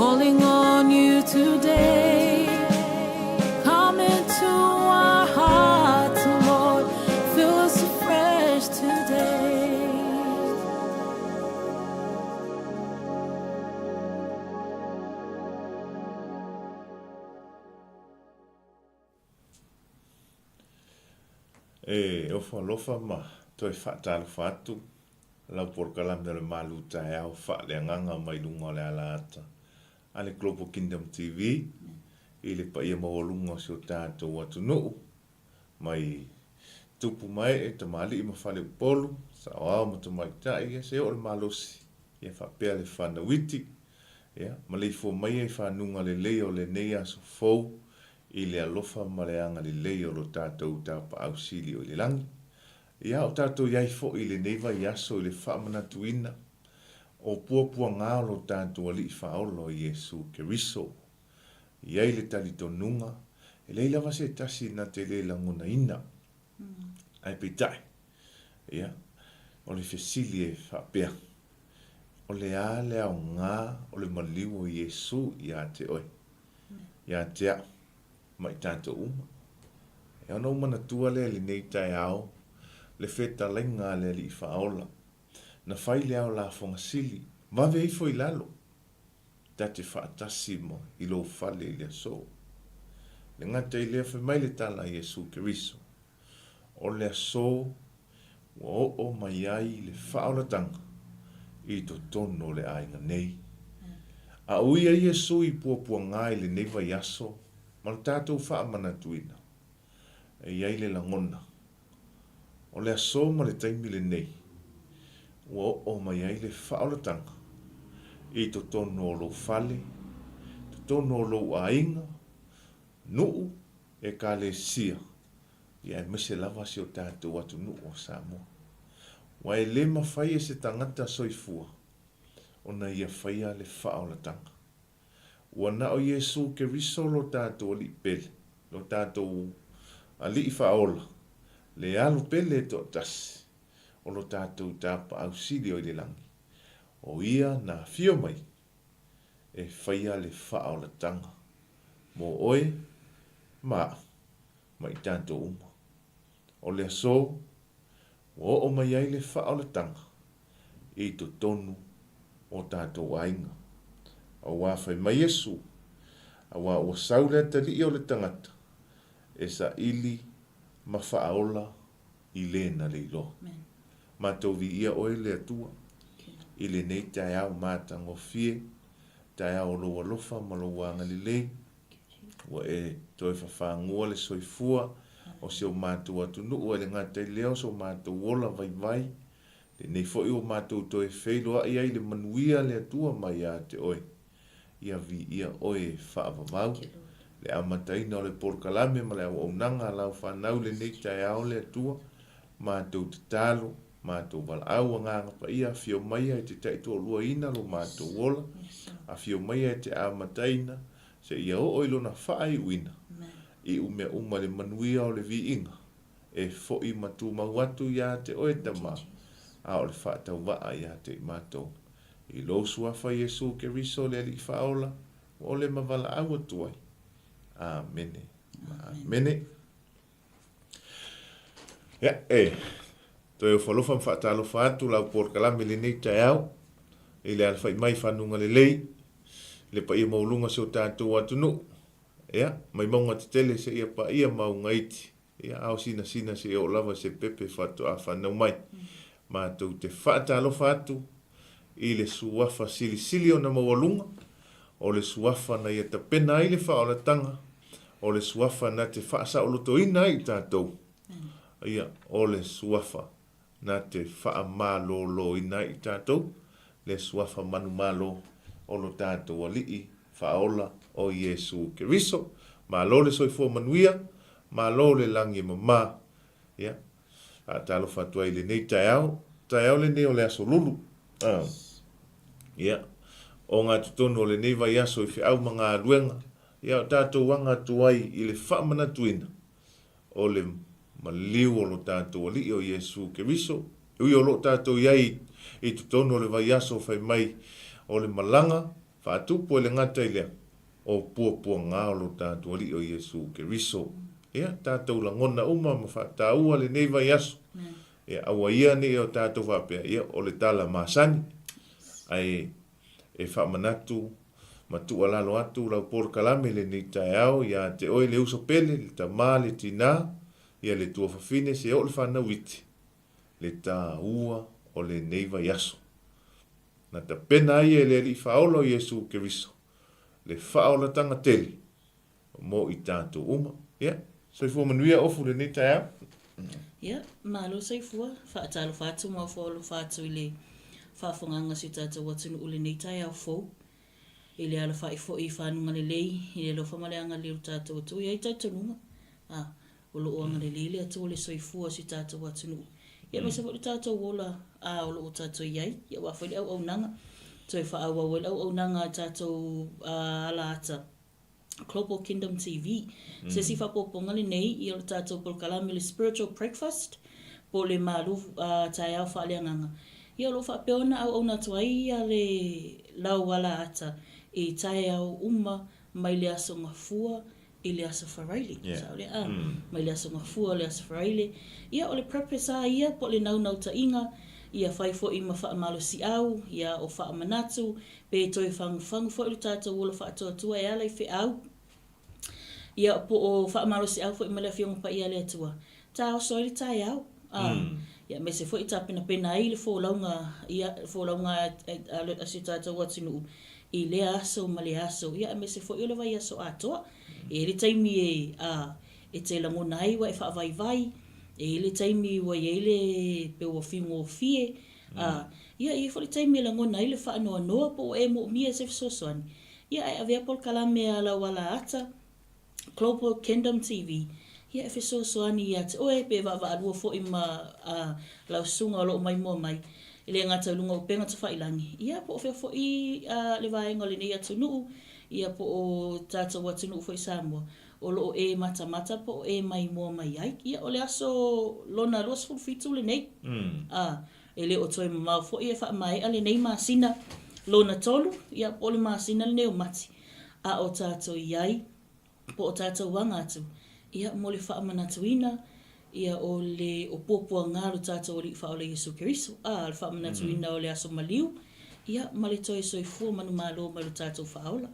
calling on you today. Come into our hearts, Lord, fill us afresh today. O whalofa ma, toi whaatalofa atu, lau porkalam na le MALU TAEAO FAALEAGAGA mai lunga o le ala ata. Ale Global Kingdom TV, i le pa ia mawalunga o sio tātou atu nuu, mai tupu mai e tamali i mawhale upolu, sa oao ma tamai tai, ia se o le malosi, ia whapea le whanawiti, ia, ma le ifo mai e whanunga le leo le neia so fau, i le alofa maleanga le leo lo tātou tāpa au sili o le langi. Ia o tātou iai fo i le neiva i aso i le whaamanatuina, o puapua ngā lo tātou ali i whaolo i Jesu Keriso. Iai le tali tonunga, e leila wase tasi na te le langona ina. Ai pitai. Ia, o le fesili e whapea. O le ale au ngā, o le maliu o Jesu i a te oi. Ia te a, mai tātou uma. E ana umana tua le nei TAEAO, le feta lenga le li whaola. Na whai leo la whangasili, mawe ifo i lalo. Tate whaatasi mo i lo whale i lea so. Le ngata i lea whai le tala Jesu Keriso. O lea so, o mai ai le whaola tanga, i to tono le ainga nei. A uia Jesu i puapua ngai le neiva yaso, ma le tātou whaamanatuina. E iai le langona. O le aso ma le taimi le nei. O mai ai le whaolatanga. I to tono lo fale, to tono lo ainga, nuu e ka le sia. Ia e mese lava si o tātou atu nuu o Samoa. Wa e le mawhai e se tangata soifua. O na ia whaia le whaolatanga. Ua na o Jesu Keriso lo tātou ali pele, lo tātou ali i whaola, le alu pele to tasi, o lo tātou tāpa au sili o i le langi. O ia na fio mai, e whaia le whaola tanga. Mo oe, mai tātou uma. O le aso, o mai ai le whaola tanga, i to tonu o tātou ainga. A wawhai mai Jesu, a wa o saule tali i o le tangata, e sa ili ma whaola i le na le ilo. Ma tau vi ia oe le atua, i le nei TAEAO mātango fie, TAEAO loa lofa ma lo wanga li le, wa e toi whawhangua le soifua, o seo mātou atu nuu, e le ngātai leo so mātou wola vai vai, le nei fo i o mātou toi wheiloa i ai le manuia le atua mai a te oe. Ia vi ia oe whaavavau, le amataina o le porkalame ma le au nanga lau whanau le nei TAEAO le atua, mātou te talo, mātou wala au nganga pa ia, fio maia e te taito o lua ina lo mātou wola, a fio maia e te amataina, se ia o oilo na whaai uina, i ume uma le manuia o le vi inga, e fo i matu mauatu ia te oe tama, a o le whaatau waa ia te mātou. I lo suafa Jesu Keriso le ali whaola, o le mavala au atuai. Amene. Amene. Ia, toi o whalofa mwhaatalofa atu, lau porkalame le nei TAEAO, i le alwhai mai whanunga le lei, le pa ia maulunga se o tātou atu nu. Ia, mai maunga te tele se ia pa ia maunga iti. Ia, au sina se o lava se pepe whatu a whanau mai. Ma tau te whaatalofa atu, i le suafa sili o na mawalunga, o le suafa na ia ta pena i le whaolatanga, o le suafa na te whaasa o lotoina i tātou. Ia, o le suafa na te wha malolo ina i tātou, le suafa manu malo o lo tātou alii, whaola o Jesu Keriso, malo le soifua manuia, malo le langi mama. Ia, a talo fatua i le nei TAEAO le nei o le aso lulu. Ia, o ngā tutono le nei vai aso i whiau mga aluenga, ia tātou wanga tuai i le whaamanatuina, o le maliu o lo tātou ali o Jesu Keriso, ui o lo tātou iai i tutono le vai aso whai mai o le malanga, whaatupu le ngata i lea o pua ngā o lo tātou ali o Iesu Keriso. Ia, tātou la ngona uma ma whaataua le nei vai aso. Ia, awa ia ni o tātou whapea, ia, o le tala māsani. Ai, e whamanatu, ma tua lalo atu, lau por kalame le ni TAEAO, ia te oi le uso pele, le ta mā, le tina, ia le tua whawhine, se o le whana witi. Le tā ua o le nei vai aso. Na ta pena ia le li whaolo Iesu Keriso. Le whaola tanga tele, mo i tātou uma. Ia, soifua manuia ofu le ni TAEAO. Ia, malo soifua, whaatalo whātu mau whaolo whātu i le whawhonganga si tātou watunu ule nei TAEAO fōu. I le ala whai fo i whanunga le lei, i le lo whamaleanga le tātou atu, i ai tātou nunga. O lo oanga le lei, le atu le soifua si tātou watunu. Ia me se fo le tātou wola, o lo o tātou iai, ia wafo le au nanga. Toi whaawa wel au nanga tātou ala ata. Global Kingdom TV. Se si whapoponga le nei, i o tātou polkalami le spiritual breakfast, po le MALU TAEAO FAALEAGAGA. Ia lo whapeona au na tuai ia le lau ala ata. I TAEAO uma mai le aso ngafua i le aso wharaile. Mai le aso ngafua le aso wharaile. Ia o le purpose a ia po le nau ta inga. Ia whai fo i ma whaamalo si au. Ia o whaamanatu. Pe toi whangu fo i le tātou wola whaatoatua e ala i whi au. Ia po o whaamalo si au fo i ma le whionga pa ia le atua. Tā o soi le TAEAO. Ia me se fo i tā pena i le fōlaunga. Ia fōlaunga a si tātou watinu. I le aso ma le aso. Ia me se fo i le vai aso atoa. E le taimi e te langona ai wa e whaavai. E le taimi wa i le pe wa whingo fie. Ia i fo le taimi e langona ai le whaanoa noa po e mo mia se fisosoani. Ia e avea pol kalame a la wala ata. Global Kingdom TV. Ia e fisosoani ia te oe pe wa adua fo i ma lau sunga o lo mai mua mai. Ile ngata lunga o penga te whailangi. Ia po o whea fo i le vaenga le nei atu nuu. Ia po o tātou watu nuu fo i Samoa. O lo o e mata po o e mai mua mai ai. Ia o le aso lona luas fulfitu le nei. E le o toi mamau fo i e wha mai a le nei maasina lona tolu. Ia po le maasina le neo mati. A o tātou iai. Po o tātou wangatu. Ia mo le wha manatuina. Ia o le o pōpua ngāru tātou o li wha o le Iesu Keriso. Le wha manatuina o le aso maliu. Ia ma le toi soifua manu malo ma le tātou whaola.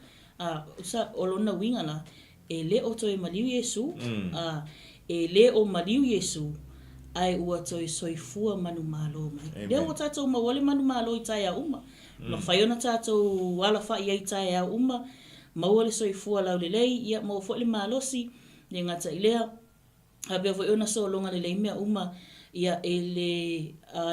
O lona wingana. E le o toi maliu Iesu. E le o maliu Iesu. Ai ua toi soifua manu malo mai. Le o tātou mawale manu malo i TAEAO uma. Ma whaiona tātou wala wha i ai TAEAO uma. Maua le soifua lau le lei. Ia mau fo le malosi. Le ngata i lea. Habea fo iona so longa le lei mea uma. Ia e le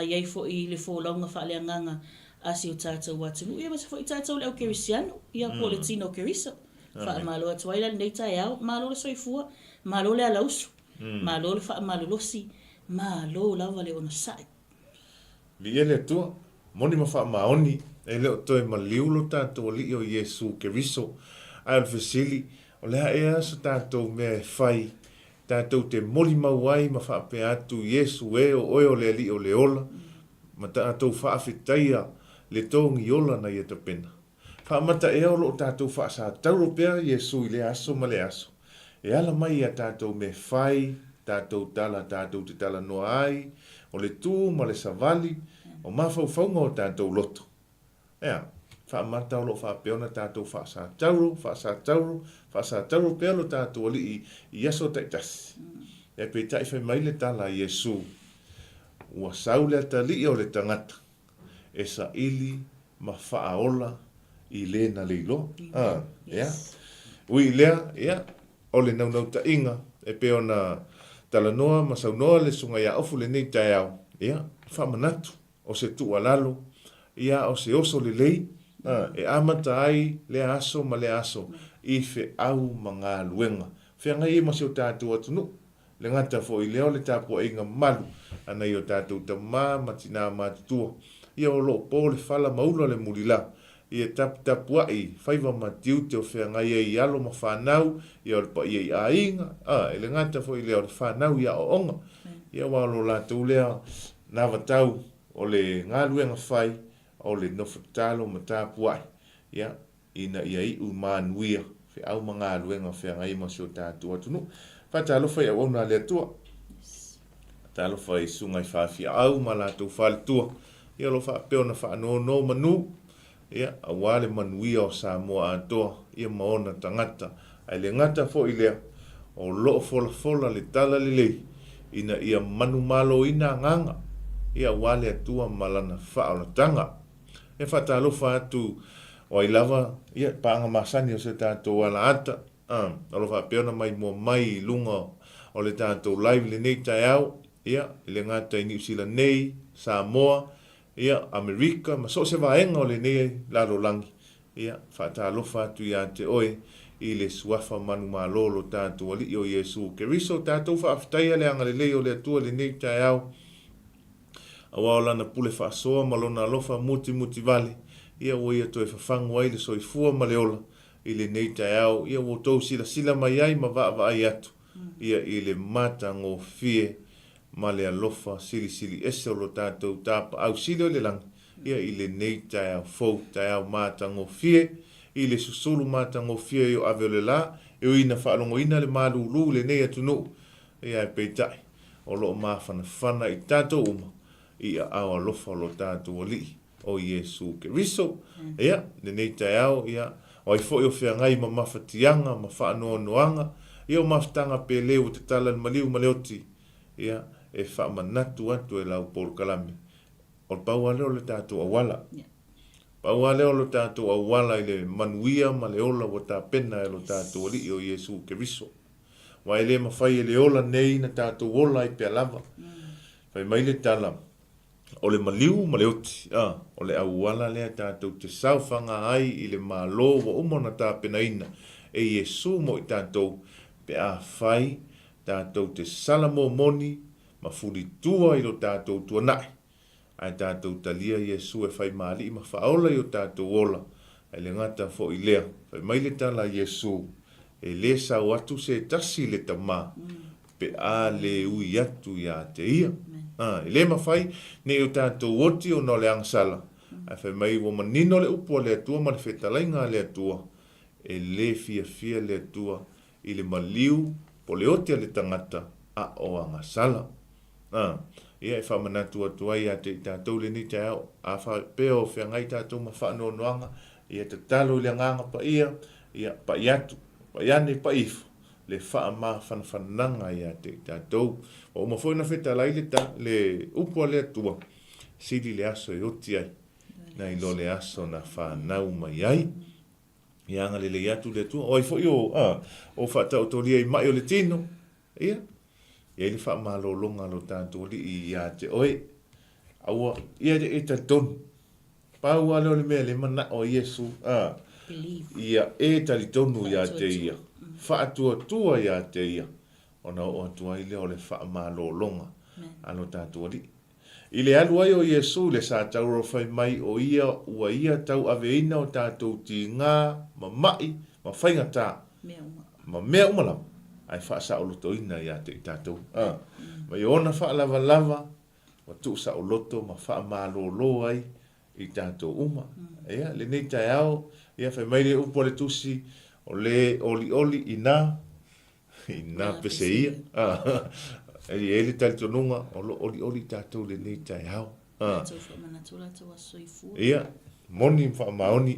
iai fo i le fo launga whaaleaganga. Asi o tātou watunu. Ia masa fo i tātou le au kerisiano. Ia po le tino keriso. Wha malo atuaila le nei TAEAO. Malo le soifua. Malo le alausu. Malo le wha malo losi. Malo lava le ona sai. Li ele tua. Moni ma wha maoni. E leo toi ma liulo tātou li o Iesu Keriso. Ai o fesili. O lea ea sa tātou mea whai. Tātou te moli mauai ma whaape atu Iesu e o oe o le li o le ola. Ma tātou whaafetaia le tōngi ola na ia ta pena. Whaamata e o lo tātou whaasa tauro pea Iesu i le aso ma le aso. E ala mai a tātou me whai, tātou te tala noa ai, o le tū ma le savali, o mawhauwhaunga o tātou loto. Ea, whaamata o lo whaapeona tātou whaasa tauro pea lo tātou ali i aso taitasi. E pe tai whai mai le tala Iesu. Ua saule ata li o le tangata. E sa ili ma whaaola i le na leilo. Ui lea, o le nau ta inga. E pe ona talanoa ma saunoa le sunga ia ofu le nei TAEAO. Whamanatu o se tua lalo. Ia o se oso le lei. E amata ai le aso ma le aso. I fe au mga luenga. Whianga i ma se o tātou atunu. Le ngata fo i leo le tāpua inga malu. Ana i o tātou ta matina mātutua. Ia o lo po le whala maula le mulila. Ia tapua i whaiva matiu te o whianga i alo ma whanau. Ia o le pa i a inga. E le ngata fo i leo le whanau ia o onga. Ia walo la tau lea na watau o le ngā luenga whai. O le nofutalo ma tāpua i. Ia ina ia i manuia fe au manga luenga fe ngai ma so tātou atunu fa talo fa ia ona le tua talo fa i sunga i fa fi au ma la tu fa tua ia lo fa pe ona fa no manu ia awale manuia o Samoa atoa ia maona tangata ai le ngata fo i lea o lo fola le tala le ina ia manu malo ina nganga ia wale atua malana fa o tanga e fa talo fa tu o i lava ia panga masani o se tātou ala ata alo fa peona mai mo mai lunga o le tātou live le nei TAEAO ia le ngata i New Zealand nei Samoa ia Amerika ma so se vaenga o le nei lalo langi ia fa talo fa tu ia te oe i le suafa manu malolo tātou ali o Yesu Keriso tātou fa aftaia le anga le lei o le atua le nei TAEAO awa na pule fa soa malona lofa muti vale ia wo ia to e fafangu ai le soifua ma le ola i le nei TAEAO ia wo tou sila mai ai ma va ai atu ia i le mata ngo fie ma le alofa sili ese o lo tātou tapa au sili o le lang ia i le nei TAEAO fou TAEAO mata ngo fie i le susulu mata ngo fie o avele la e o ina whaalongo ina le malulu le nei atunu ia e peitai o lo mawhana i tātou uma ia awa lofa lo tātou li o Yesu Keriso ia le nei TAEAO ia o i fo i o fea ngai ma mawhatianga ma whaanoanoanga ia o mawhatanga pe leo te tala maliu maleoti ia e whaamanatu atu e lau Paul Kalame o paua leo le tātou awala paua leo lo tātou awala i le manuia ma le ola wa tā pena e lo tātou li o Yesu Keriso wa ele mawhai e le ola nei na tātou ola i pia lava fai mai le tala o le maliu maleoti o le awala lea tātou te saufanga ai i le malo wa umona tā pena ina e Yesu mo i tātou pe a fai tātou te salamo moni ma furi tua i lo tātou tua nai ai tātou talia Yesu e fai maali ma faola i o tātou ola ai le ngata fo i lea fai mai le tala Yesu e le sa watu se tasi le tama pe a le ui atu ia te ia e le mawhai ne o tātou oti o no le angsala ai fai mai wo manino le upo le atua ma le whetalainga le atua e le fia le atua i le maliu po le oti le tangata a o angasala ia e whamanatu atua ia te tātou le ni TAEAO a wha peo whia ngai tātou ma whaanoanoanga ia te talo le nganga pa ia pa iatu pa iane pa ifu le wha ma whanwhananga ia te tātou o ma whoina wheta lai le upua le atua siri le aso e oti ai na ilo le aso na whanau mai ai ia anga le atu le atua o i fo i o whatau tolia i mai o le tino ia ia le wha malolonga lo tātou li i ia te oe aua ia te e tatonu pau aleo le mea le mana o Yesu ia e talitonu ia te ia wha atua ia te ia ona o atua i leo le wha malolonga alo tātou li i le alu ai o Yesu le sa tauro fai mai o ia ua ia tau aveina o tātou ti ngā ma mai ma whainga tā ma mea umalam ai fa sa loto ina ia te tātou ma i ona fa lava wa tu sa loto ma fa malolo ai i tātou uma ia le nei TAEAO ia fa mai le upo le tusi o le oli ina peseia ele taltonunga o lo oli tātou le nei TAEAO ia moni fa maoni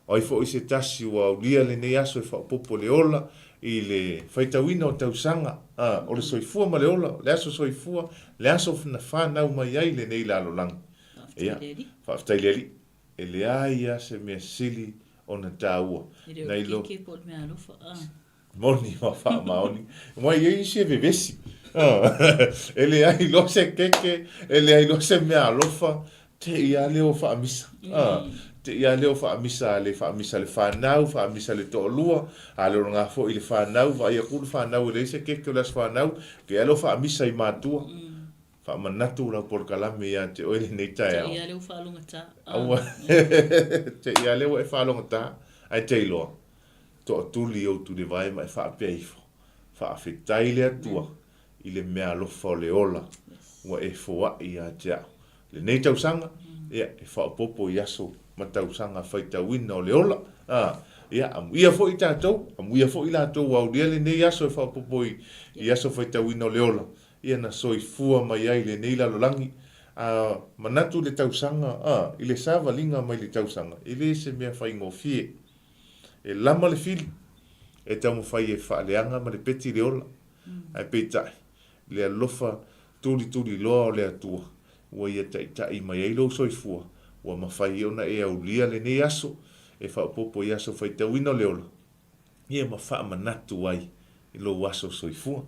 oi fo i se tasi wa ulia le nei aso e fa popo le ola i le whaitawina o tausanga o le soifua ma le ola le aso soifua le aso na whanau mai ai le nei lalo lang ia whaaftaileli e le aia se mea sili o na tāua na ilo moni ma wha maoni mai i se vevesi e le ai lo se keke e le ai lo se mea alofa te ia leo wha amisa te ia leo wha amisa le whanau, wha amisa le to'olua, a leo ngā fo i le whanau, wa ia kuru whanau le se keke o las whanau, ke ia leo wha amisa i mātua, wha manatu lau por kalame ia te oile nei TAEAO. Te ia leo whaalonga tā. Te ia leo e whaalonga tā, ai te iloa, to'a tuli o tu le vai mai wha apea ifo, wha awhetai le atua, i le mea lofa o le ola, wa e foa i a te au. Le nei tausanga, ia e wha popo i aso, ma tausanga whaitawina o le ola, Ia amuia fo i tātou, amuia fo i lātou au lia le nei aso e whapopoi i aso whaitawina o leola. Ia na soifua mai ai le nei lalolangi. Manatu le tausanga, i le sāwalinga mai le tausanga. I le se mea whaingofie. E lama le fili. E tamu whai e whaaleanga ma le peti leola. Ai peitai. Le alofa tuli loa o le atua. Ua ia tai mai ai lo soifua. Ua mawhai ona e au lia le nei aso. E whaopopo i aso whaitawina o leola. Ia ma wha manatu ai. I lo aso soifua.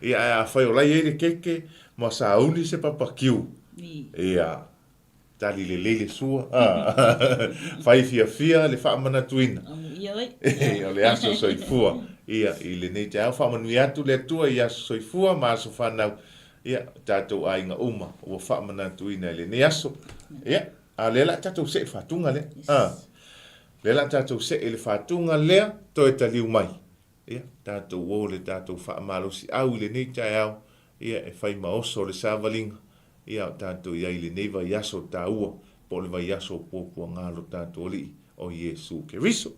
Ia a whai o lai e le keke. Ma sa auni se papakiu. Ia tali le lele sua. Whai fia le wha manatuina. Ia wai. O le aso soifua. Ia i le nei te au wha manui atu le atua i aso soifua. Ma aso whanau. Ia tātou ainga uma. Ua wha manatuina le nei aso. Ia a lela tātou se whatunga le. Lela tātou se ele whatunga lea, toi taliu mai. Ia, tātou o le tātou whaamalosi au le nei TAEAO. Ia, e whai maoso le sāwalinga. Ia, tātou iai le nei vai aso Tauloa. Po le vai aso pōpua ngalo tātou li o Iesu Keriso.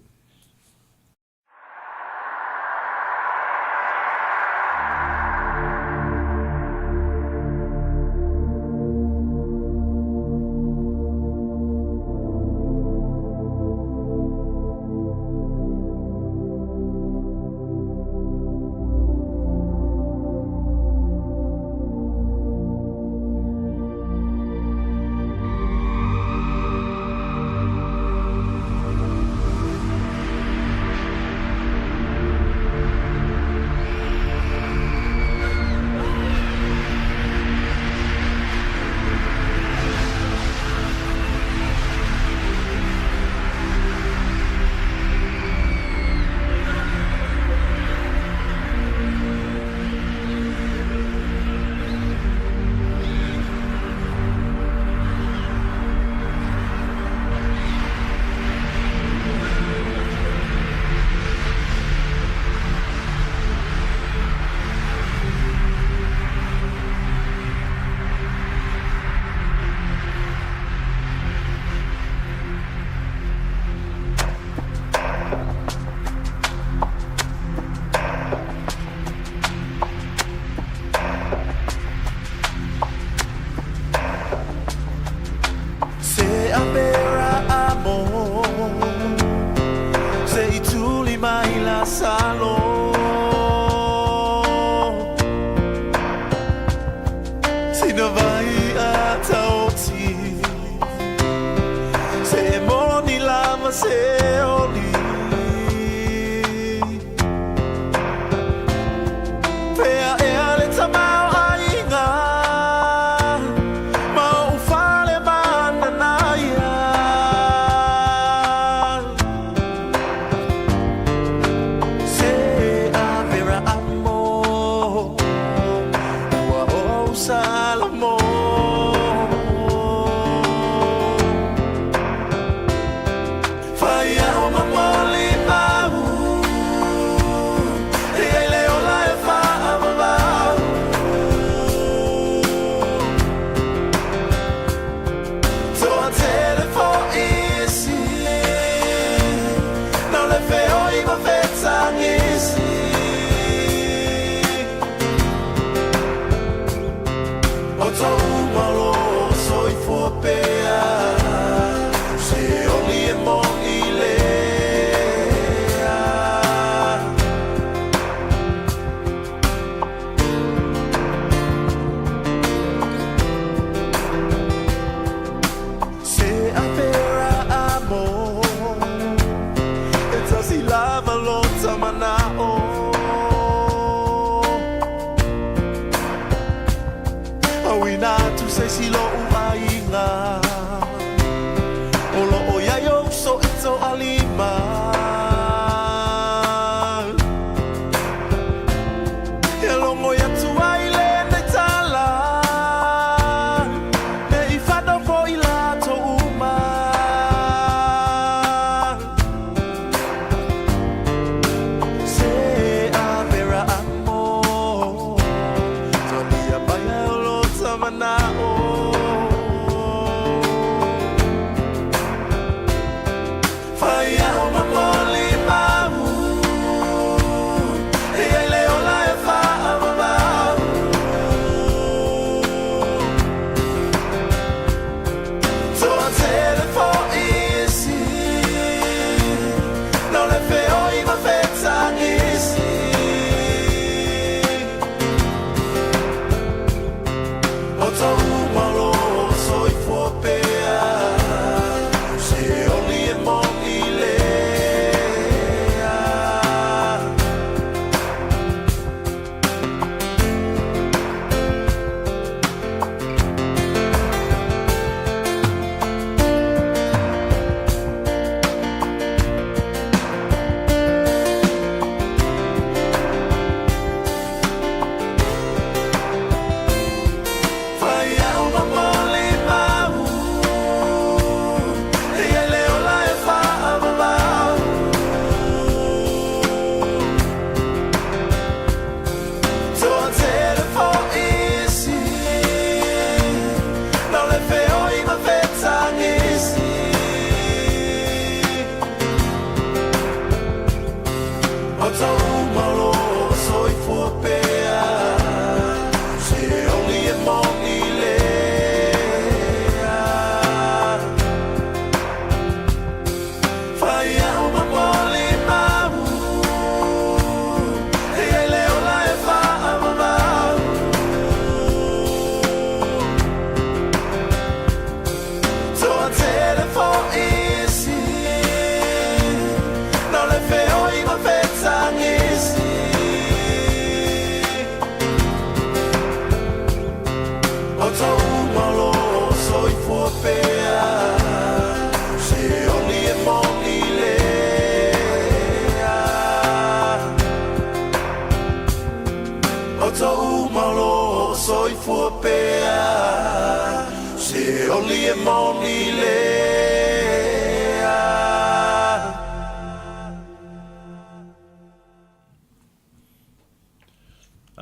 Manao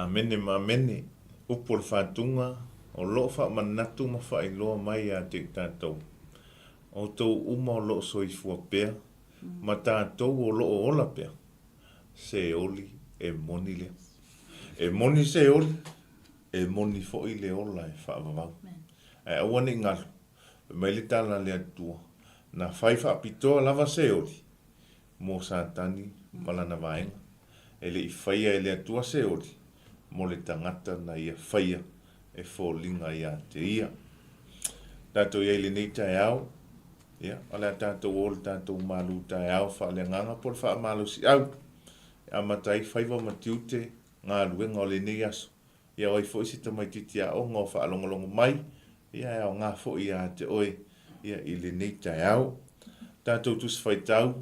Amene mamene upo le whātunga o loo wha manatu ma wha iloa mai a te tātou. O tau uma o loo soifua pēr, ma tātou o loo ola pēr. Se oli e moni le. E moni se oli, e moni fo i le ola e whaavavau. E awane ngalu, mai le tala le atua, na whai whaapitoa lava se oli, mō sātani malana vaenga. E le i whaia e le atua se oli, mo le tangata na ia whaia e fōlinga ia te ia. Tātou iei le nei TAEAO, ala tātou o le tātou MALU TAEAO FAALEAGAGA po le wha MALU si au. A matai whaiva matiute ngā luenga o le nei aso. Ia oi fo isi tamai titi a o ngā wha alongolongo mai, ia au ngā fo ia te oe, ia i le nei TAEAO. Tātou tus whaitau,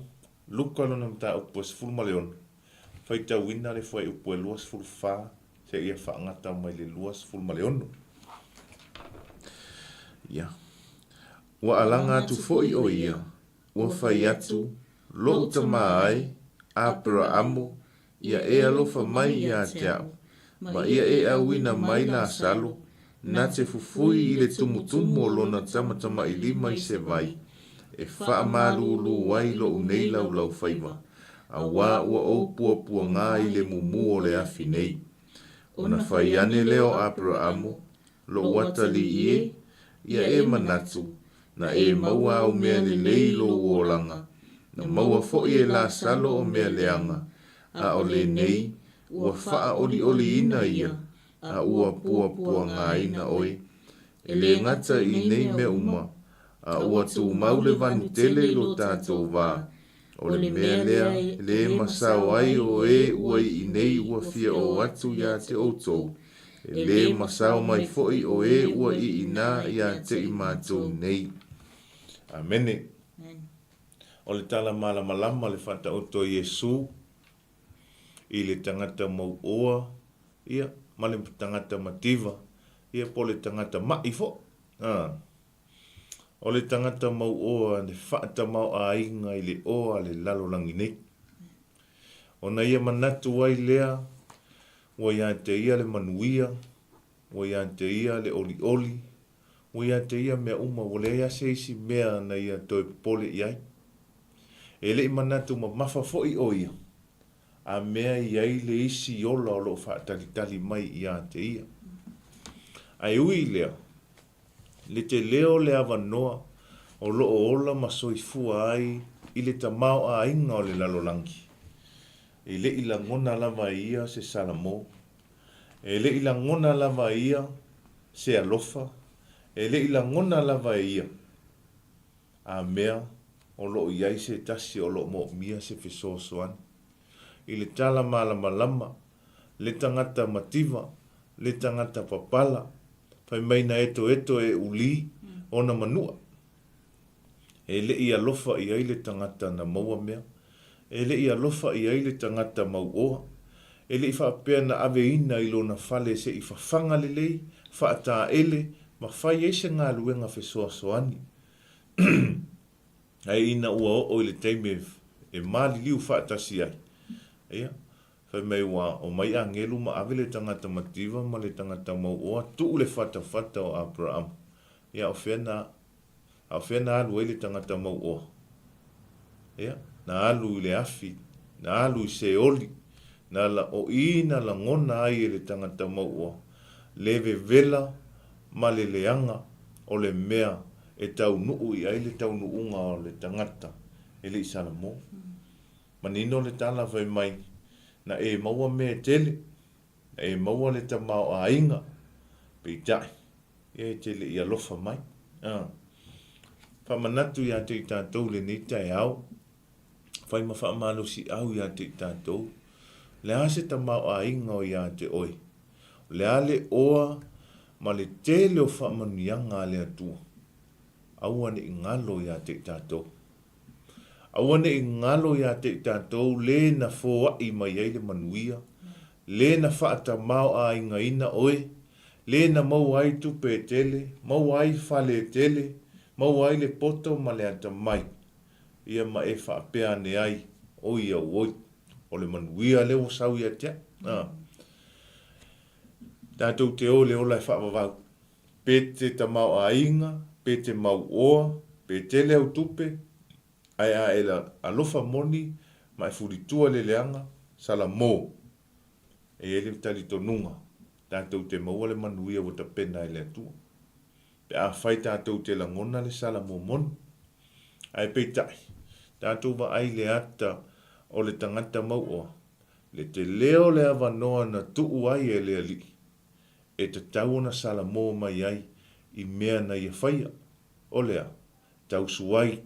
Luka lona mta upo e sfulu maleon. Whaitau wina le whai upo e lua sfulu wha, se ia whaangata mai le lua sfulu maleonu. Ia. Wa alanga atu foi o ia, ua whai atu, lo utama ai, apra amo, ia e alofa mai ia teao, ma ia e awina mai la salo, na te fufui i le tumutumu o lona tamatama i lima i se vai, e wha marulu wai lo unei lau lau whaiva, a wā ua o pua ngā i le mumu o le afi nei. Ona whai ane leo apra amo, lo watali ie, ia e manatu, na e maua o mea le leilo o langa, na maua foi e la salo o mea leanga, a o le nei, ua wha oli ina ia, a ua pua ngā ina oi, e le ngata i nei me uma, a ua tu maule vanu tele lo tātou wā, o le mea lea, le masao ai o e ua i nei ua fia o atu ia te outou, e le masao mai foi o e ua i ina ia te i mātou nei. Amene. O le tala malama le whata oto Yesu, i le tangata mau oa, ia, ma le tangata mativa, ia po le tangata maifo. O le tangata mau oa, le whata mau a inga i le oa le lalolangi nei. O na ia manatu wai lea, wa ia te ia le manuia, wa ia te ia le oli, wa ia te ia mea uma, wa le ia se isi mea na ia toi pole iai. E le manatu ma mafafoi o ia, a mea iai le isi ola o lo whaatalitali mai ia te ia. Ai ui lea, le te leo le avanoa, o lo ola ma soifua ai, i le tamao a inga o le lalolangi. E le ila ngona lava ia se salamo, e le ila ngona lava ia se alofa, e le ila ngona lava ia. A mea, o lo iai se tasi o lo mo mia se fisosoan. I le tala malama, le tangata mativa, le tangata papala, pai maina eto e uli o na manua. E le ia lofa i ai le tangata na maua mea, e le ia lofa i ai le tangata mau oa, e le i whaapea na ave ina i lo na fale se i whawhanga le lei, whaata ele, ma whai eise ngā luenga fisosoani. Ai ina ua o i le teime e mali liu whaatasi ai. Ia, whai mai wā o mai a ngelu ma ave le tangata mativa ma le tangata mau oa tuu le whata o Abraham. Ia, o whiana alu e le tangata mau oa. Ia, na alu i le afi na alu I se oli, na la o ina la ngona ai le tangata maua, le vela ma le leanga o le mea e tau nuu I ai le tau nuunga o le tangata e le isala mo. Manino le tala vai mai, na e maua me tele, na e maua le tamau a inga, pe tai, e tele I alofa mai. Whamanatu ia te I tātou le ni TAEAO, whai ma whamalo si au ia te I tātou, le ase tamau a inga o ia te oi, le ale oa ma le tele o whamanianga le atua, awane I ngalo ia te I tātou. Awane I ngalo ia te I tātou le na fōa I mai ai le manuia, le na whaata mau a inga ina oe, le na mau ai tupe tele, mau ai whale tele, mau ai le poto ma le ata mai. Ia ma e whaapea ne ai, o ia oi, o le manuia le o sau ia tea. Tātou te o le ola e whaapavau. Pete ta mau a inga, pete mau oa, pe tele au tupe, ai a e la alofa moni, ma e furitua le leanga, sala mō. E ele tali tonunga, tātou te maua le manuia o ta pena e le atua. Pe a whai tātou te langona le sala mō moni. Ai peitai, tātou wa ai le ata o le tangata maua, le te leo le avanoa na tuu ai e le ali. E te tau na sala mō mai ai, I mea na ia whaia, o lea, tau suai.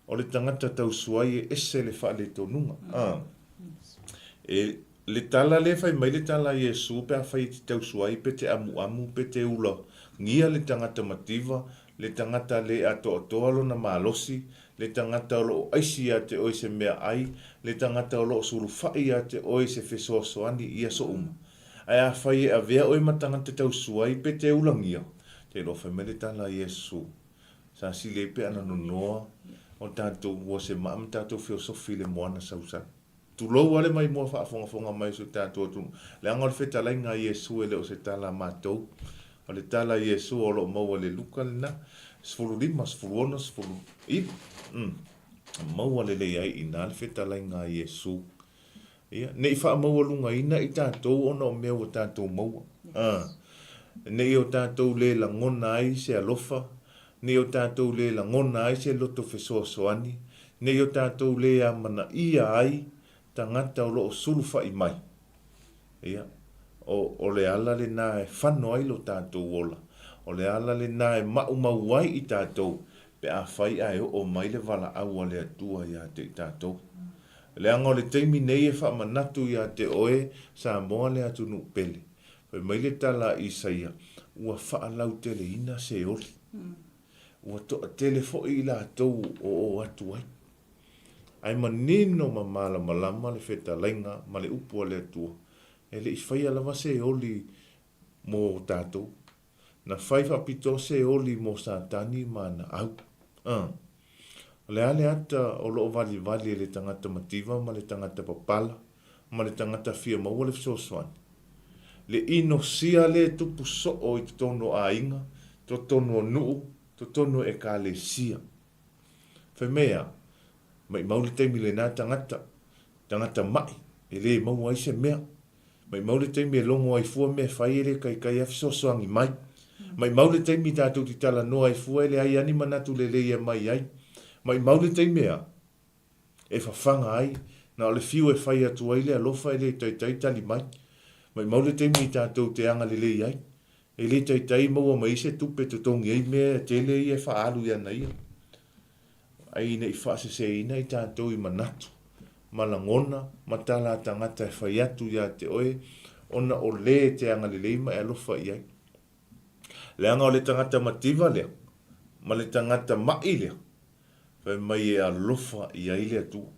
O le tangata tau suai e ese le wha le tonunga. E le tala le whai mai le tala Iesu pe a whai te tau suai pe te amu pe te ula. Ngia le tangata mativa, le tangata le ato alo na malosi, le tangata lo aisi a te oi se mea ai, le tangata lo suru whai a te oi se fesoasoani ia so uma. Ai a whai a vea oi matangata tau suai pe te ula ngia. Te lo whai mai le tala Iesu. Sa si le pe ana nonoa, o tātou ua se maam tātou filosofi le moana sausa. Tu lou ale mai mua whaafonga mai so tātou atu. Le anga le whetalai ngā Iesu e le o se tala mātou. O le tala Iesu o lo maua le Luka le na. Sfulu lima, sfulu ona, sfulu iwa. Maua le le ai ina le whetalai ngā Iesu. Ne I wha maua lunga ina I tātou ona o mea o tātou maua. Ne I o tātou le la ngona ai se alofa. Ne o tātou le la ngona ai se loto fesoasoani. Ne o tātou le a mana ia ai tangata o loo sulufa I mai. O le ala le na e whano ai lo tātou ola. O le ala le na e mau ai I tātou. Pe a whai ai o mai le wala aua le atua ia te tātou. Le anga o le teimi nei e wha manatu ia te oe sa moa le atu nu pele. Pe mai le tala Isaia. Ua wha lau tele ina se oli. Ua toa telefo I la tau o atu ai. Ai manino ma mala malama le whetalainga ma le upua le atua. E le I lava se oli mo tātou. Na whai whapito se oli mo sātani ma na au. Le ale ata o loo vali le tangata mativa ma le tangata papala ma le tangata fia maua le fsoswani. Le ino sia le tupu so o I tono a inga, to tono nuu, to tono e ka le sia. Whemea, mai maule teimi le nā tangata mai, e le mau ai se mea. Mai maule teimi e longo ai fua mea whaere kai afsosoangi mai. Mai maule teimi tātou ti tala noa ai fua ele ai ani manatu le leia mai ai. Mai maule teimi ea, e whawhanga ai, na ole fiu e whai atu ai le alofa ele tai tali mai. Mai maule teimi tātou te anga le leia ai. E le tai maua mai se tupe te tongi ai mea tele I e whaalu ia na ia. Ai nei whaase se ina I tātou I manatu. Malangona, matala tangata e whai atu ia te oe, ona o le te anga le leima e alofa I ai. Le anga o le tangata mativa lea, ma le tangata mai lea, whai mai e alofa I ai le atua.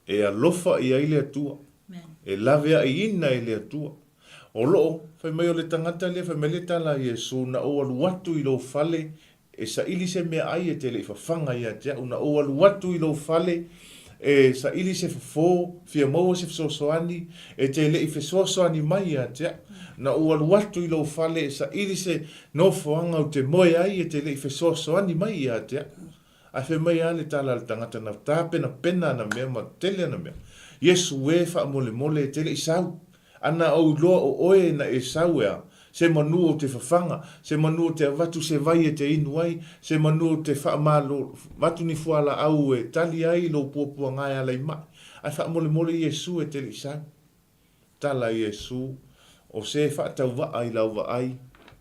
E alofa I ai le atua. E lavea I ina I le atua. O loo, whai mai o le tangata lea, whai mai le tala Iesu na o alu watu I lo fale, e sa ili se mea ai e te le whawhanga ia te au na o alu watu I lo fale, e sa ili se fo fia maua se fesoasoani, e te le I fesoasoani mai ia te na o alu watu I lo fale, e sa ili se no foanga o te moe ai e te le I fesoasoani mai ia te Ai fe mai ale tala le tangata na pena na mea ma tele na mea. Yesu e wha mole tele i sau. Ana au loa o oe na e sau ea. Se manu o te whawhanga, se manu o te watu se vai e te inu ai, se manu o te whaamalo, watu ni fuala au e tali ai lo puapua ngai alai mai. Ai wha mole Yesu e tele i sau. Tala Yesu, o se whaatau wa ai lau wa ai,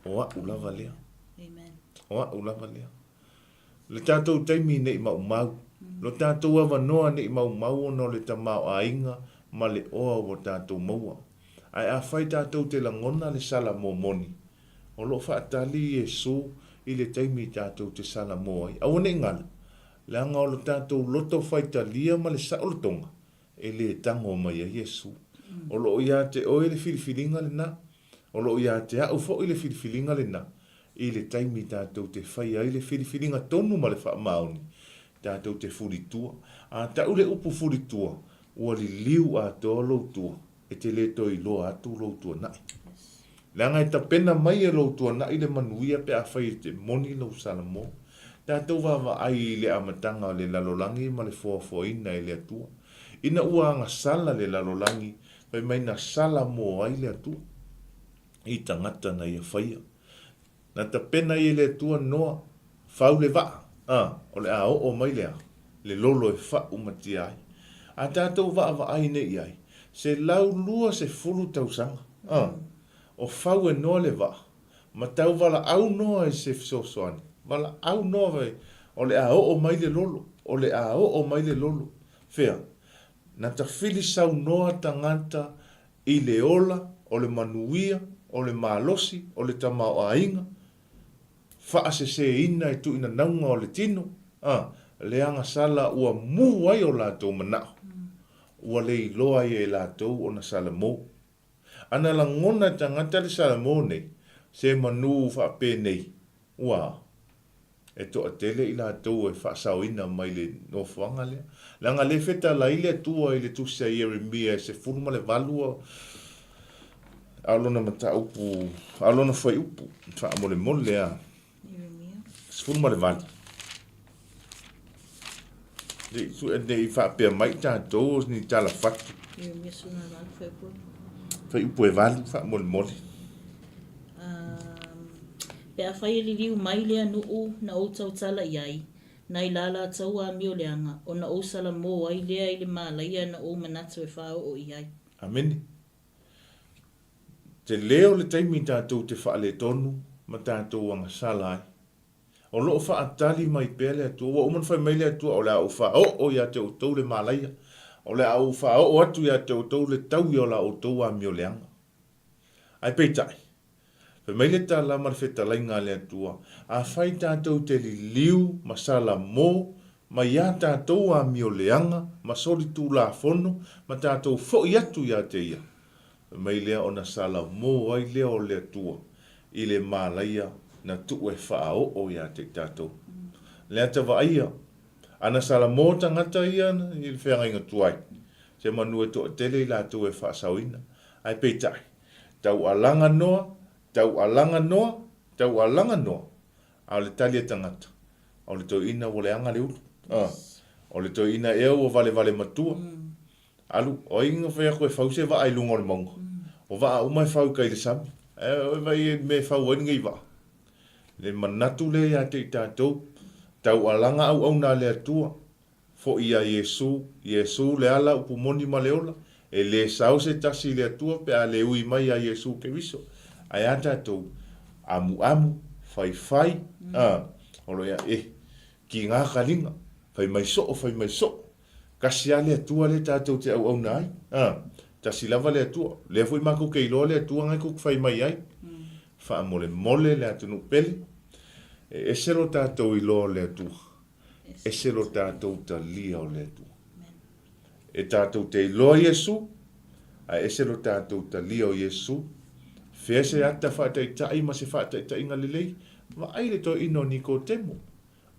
o a ulava lea. Amen. O a ulava lea. Le tātou taimi ne i mau mau. Lo tātou awa noa ne i mau mau no le tamau a inga, ma le oa o tātou maua. Ai a whai tātou te langona le sala mō moni. O lo whaatali Yesu i le taimi tātou te sala mō ai. Au ne ngala. Le anga o lo tātou loto whai talia ma le saolotonga. E le tango mai a Yesu. O lo ia te oe le filifilinga le na. O lo ia te au fo i le filifilinga le na. I le taimi tātou te whai ai le filifilinga tonu ma le wha maoni. Tātou te furitua. A tau le upu furitua. Ua li liu a tō loutua. E te le toi loa atu loutua nai. Le anga e ta pena mai e loutua nai le manuia pe a whai te moni lau salamo. Tātou wawa ai le amatanga le lalolangi ma le fōfoina e le atua. Ina ua anga sala le lalolangi. Pai mai na sala mo ai le atua. I tangata na ia whaia. Na ta pena i le atua noa. Whau le waa. O le a o mai lea. Le lolo e wha umati ai. A tātou waa ai ne i ai. Se lau lua se fulu tausanga. O whau e noa le waa. Ma tau wala au noa e se fisosoani. Wala au noa vai. O le a o mai le lolo. O le a o mai le lolo. Fea. Na ta fili sau noa tangata i le ola, o le manuia, o le malosi, o le tamau a inga. Faa se ina e tu ina naunga o le tino. Le anga sala ua mu ai o lātou manao. Ua le iloa i e lātou o na sala mō. Ana la ngona tangata le sala mō nei, se manu wha pē nei. Ua, e to a tele i lātou e wha sao ina mai le no whanga lea. Langa le feta la ile tua i le tusia i Jeremia se furuma le valua. Alona mata upu, alona whai upu. Wha amole mole lea. Se furuma le valu. Ne i wha pēr mai tātou ni tala whatu. Jeremia suna valu whai upu. Whai upu e valu, wha amole mole. Pe a whai li liu mai lea nuu na o tau tala iai. Na i lala tau a mio leanga, o na o sala mō ai lea i le mālaia na o manatu e whao o iai. Amen. Te leo le taimi tātou te wha le tonu, ma tātou anga sala ai. O loo wha atali mai pēle atua, wa uman whai mai le atua, o le au wha o ia te o tau le mālaia. O le au wha o atu ia te o tau le tau i o la o tau a mio leanga. Ai peitai. Whai mai le tā lama le wheta lainga le atua, a whai tātou te li liu, ma sala mō, ma ia tātou a mio leanga, ma sori tū la fono, ma tātou fo i atu ia te ia. Whai mai lea o na sala mō ai lea o le atua, i le mālaia na tu e wha o ia te tātou. Lea te wa aia, ana sala mō tangata ia i le whenga inga tuai. Se manu e to tele i la tu e wha sauina. Ai peitai, tau alanga noa, tau alanga noa, au le talia tangata, au le tau ina o le anga le ulu, au le tau ina eo o vale matua, alu, o inga whea koe whause wa ai lunga o le maunga, o wa a umai whau kai le sami, o vai me whau oinga i wa, le manatu le ia te i tātou, tau alanga au na le atua, fo ia Yesu le ala upu moni ma le ola, e le sau se tasi le atua pe a le ui mai a Yesu ke viso. Ai a tātou amu, whai, olo ia ki ngā kalinga, whai mai so, kasi a le atua le tātou te au nai, tasi lava le atua, le fui mako ke ilo le atua ngai kuk whai mai ai, wha mole le atunu pele, e sero tātou ilo le atua, e sero tātou ta lia o le atua. E tātou te ilo Yesu, e sero tātou ta lia o Yesu, fea se ata whaataitai ma se whaataitai inga lelei, ma aile to ino niko temo.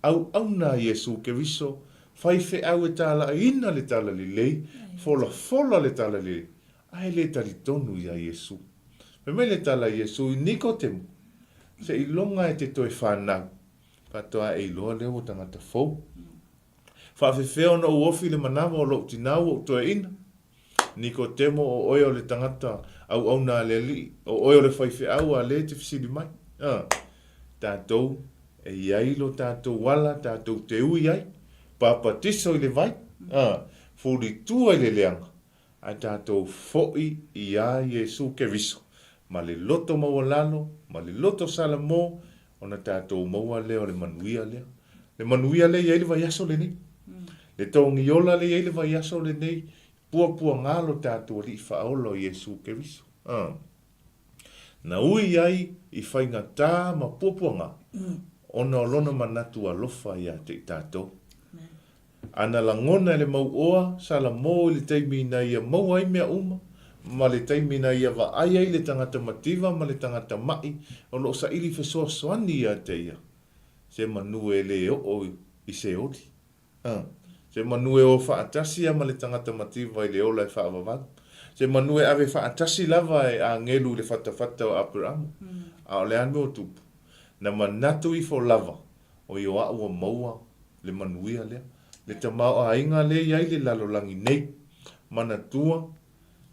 Au na Yesu ke viso, whai fe au e tala ina le tala lelei, fola le tala lelei, ai le tali tonu ia Yesu. Me le tala Yesu i niko temo, se ilonga e te toi whanau, patoa e iloa leo o tangata fau, whawhewheo na uofi le manawa o lo tinau o toe ina. Niko temo o oio le tangata au na le li, o oio le whaiwhi au a le te fisili mai. Tātou e iai lo tātou wala, tātou te ui ai, papatiso i le vai, furi tua i le leanga, a tātou foi i a Iesu Keriso. Ma le loto maua lalo, ma le loto salamo, o na tātou maua leo le manuia leo. Le manuia le iai le vai aso le nei. Le tongi ola le iai le vai aso le nei, pua ngalo tātou li whaolo Iesu Keriso. Na ui ai i whainga tā ma pua ngā. Ona olona manatu alofa ia te tātou. Ana langona le mau oa, sala mo le taimina ia mau ai mea uma, ma le taimina ia wa ai ai le tangata mativa, ma le tangata mai, o lo sa ili fesoa soani ia te ia. Se manu e le o i se oti. Se manu e o whaatasi ma le tangata mativa i le ola e whaavavaga. Se manu e ave whaatasi lava e a ngelu le whatawhata o Abraham. A o le anu o tupu. Na manatu i fo lava, o i o a ua maua le manuia lea. Le tamau a inga le iai le lalolangi nei, manatua,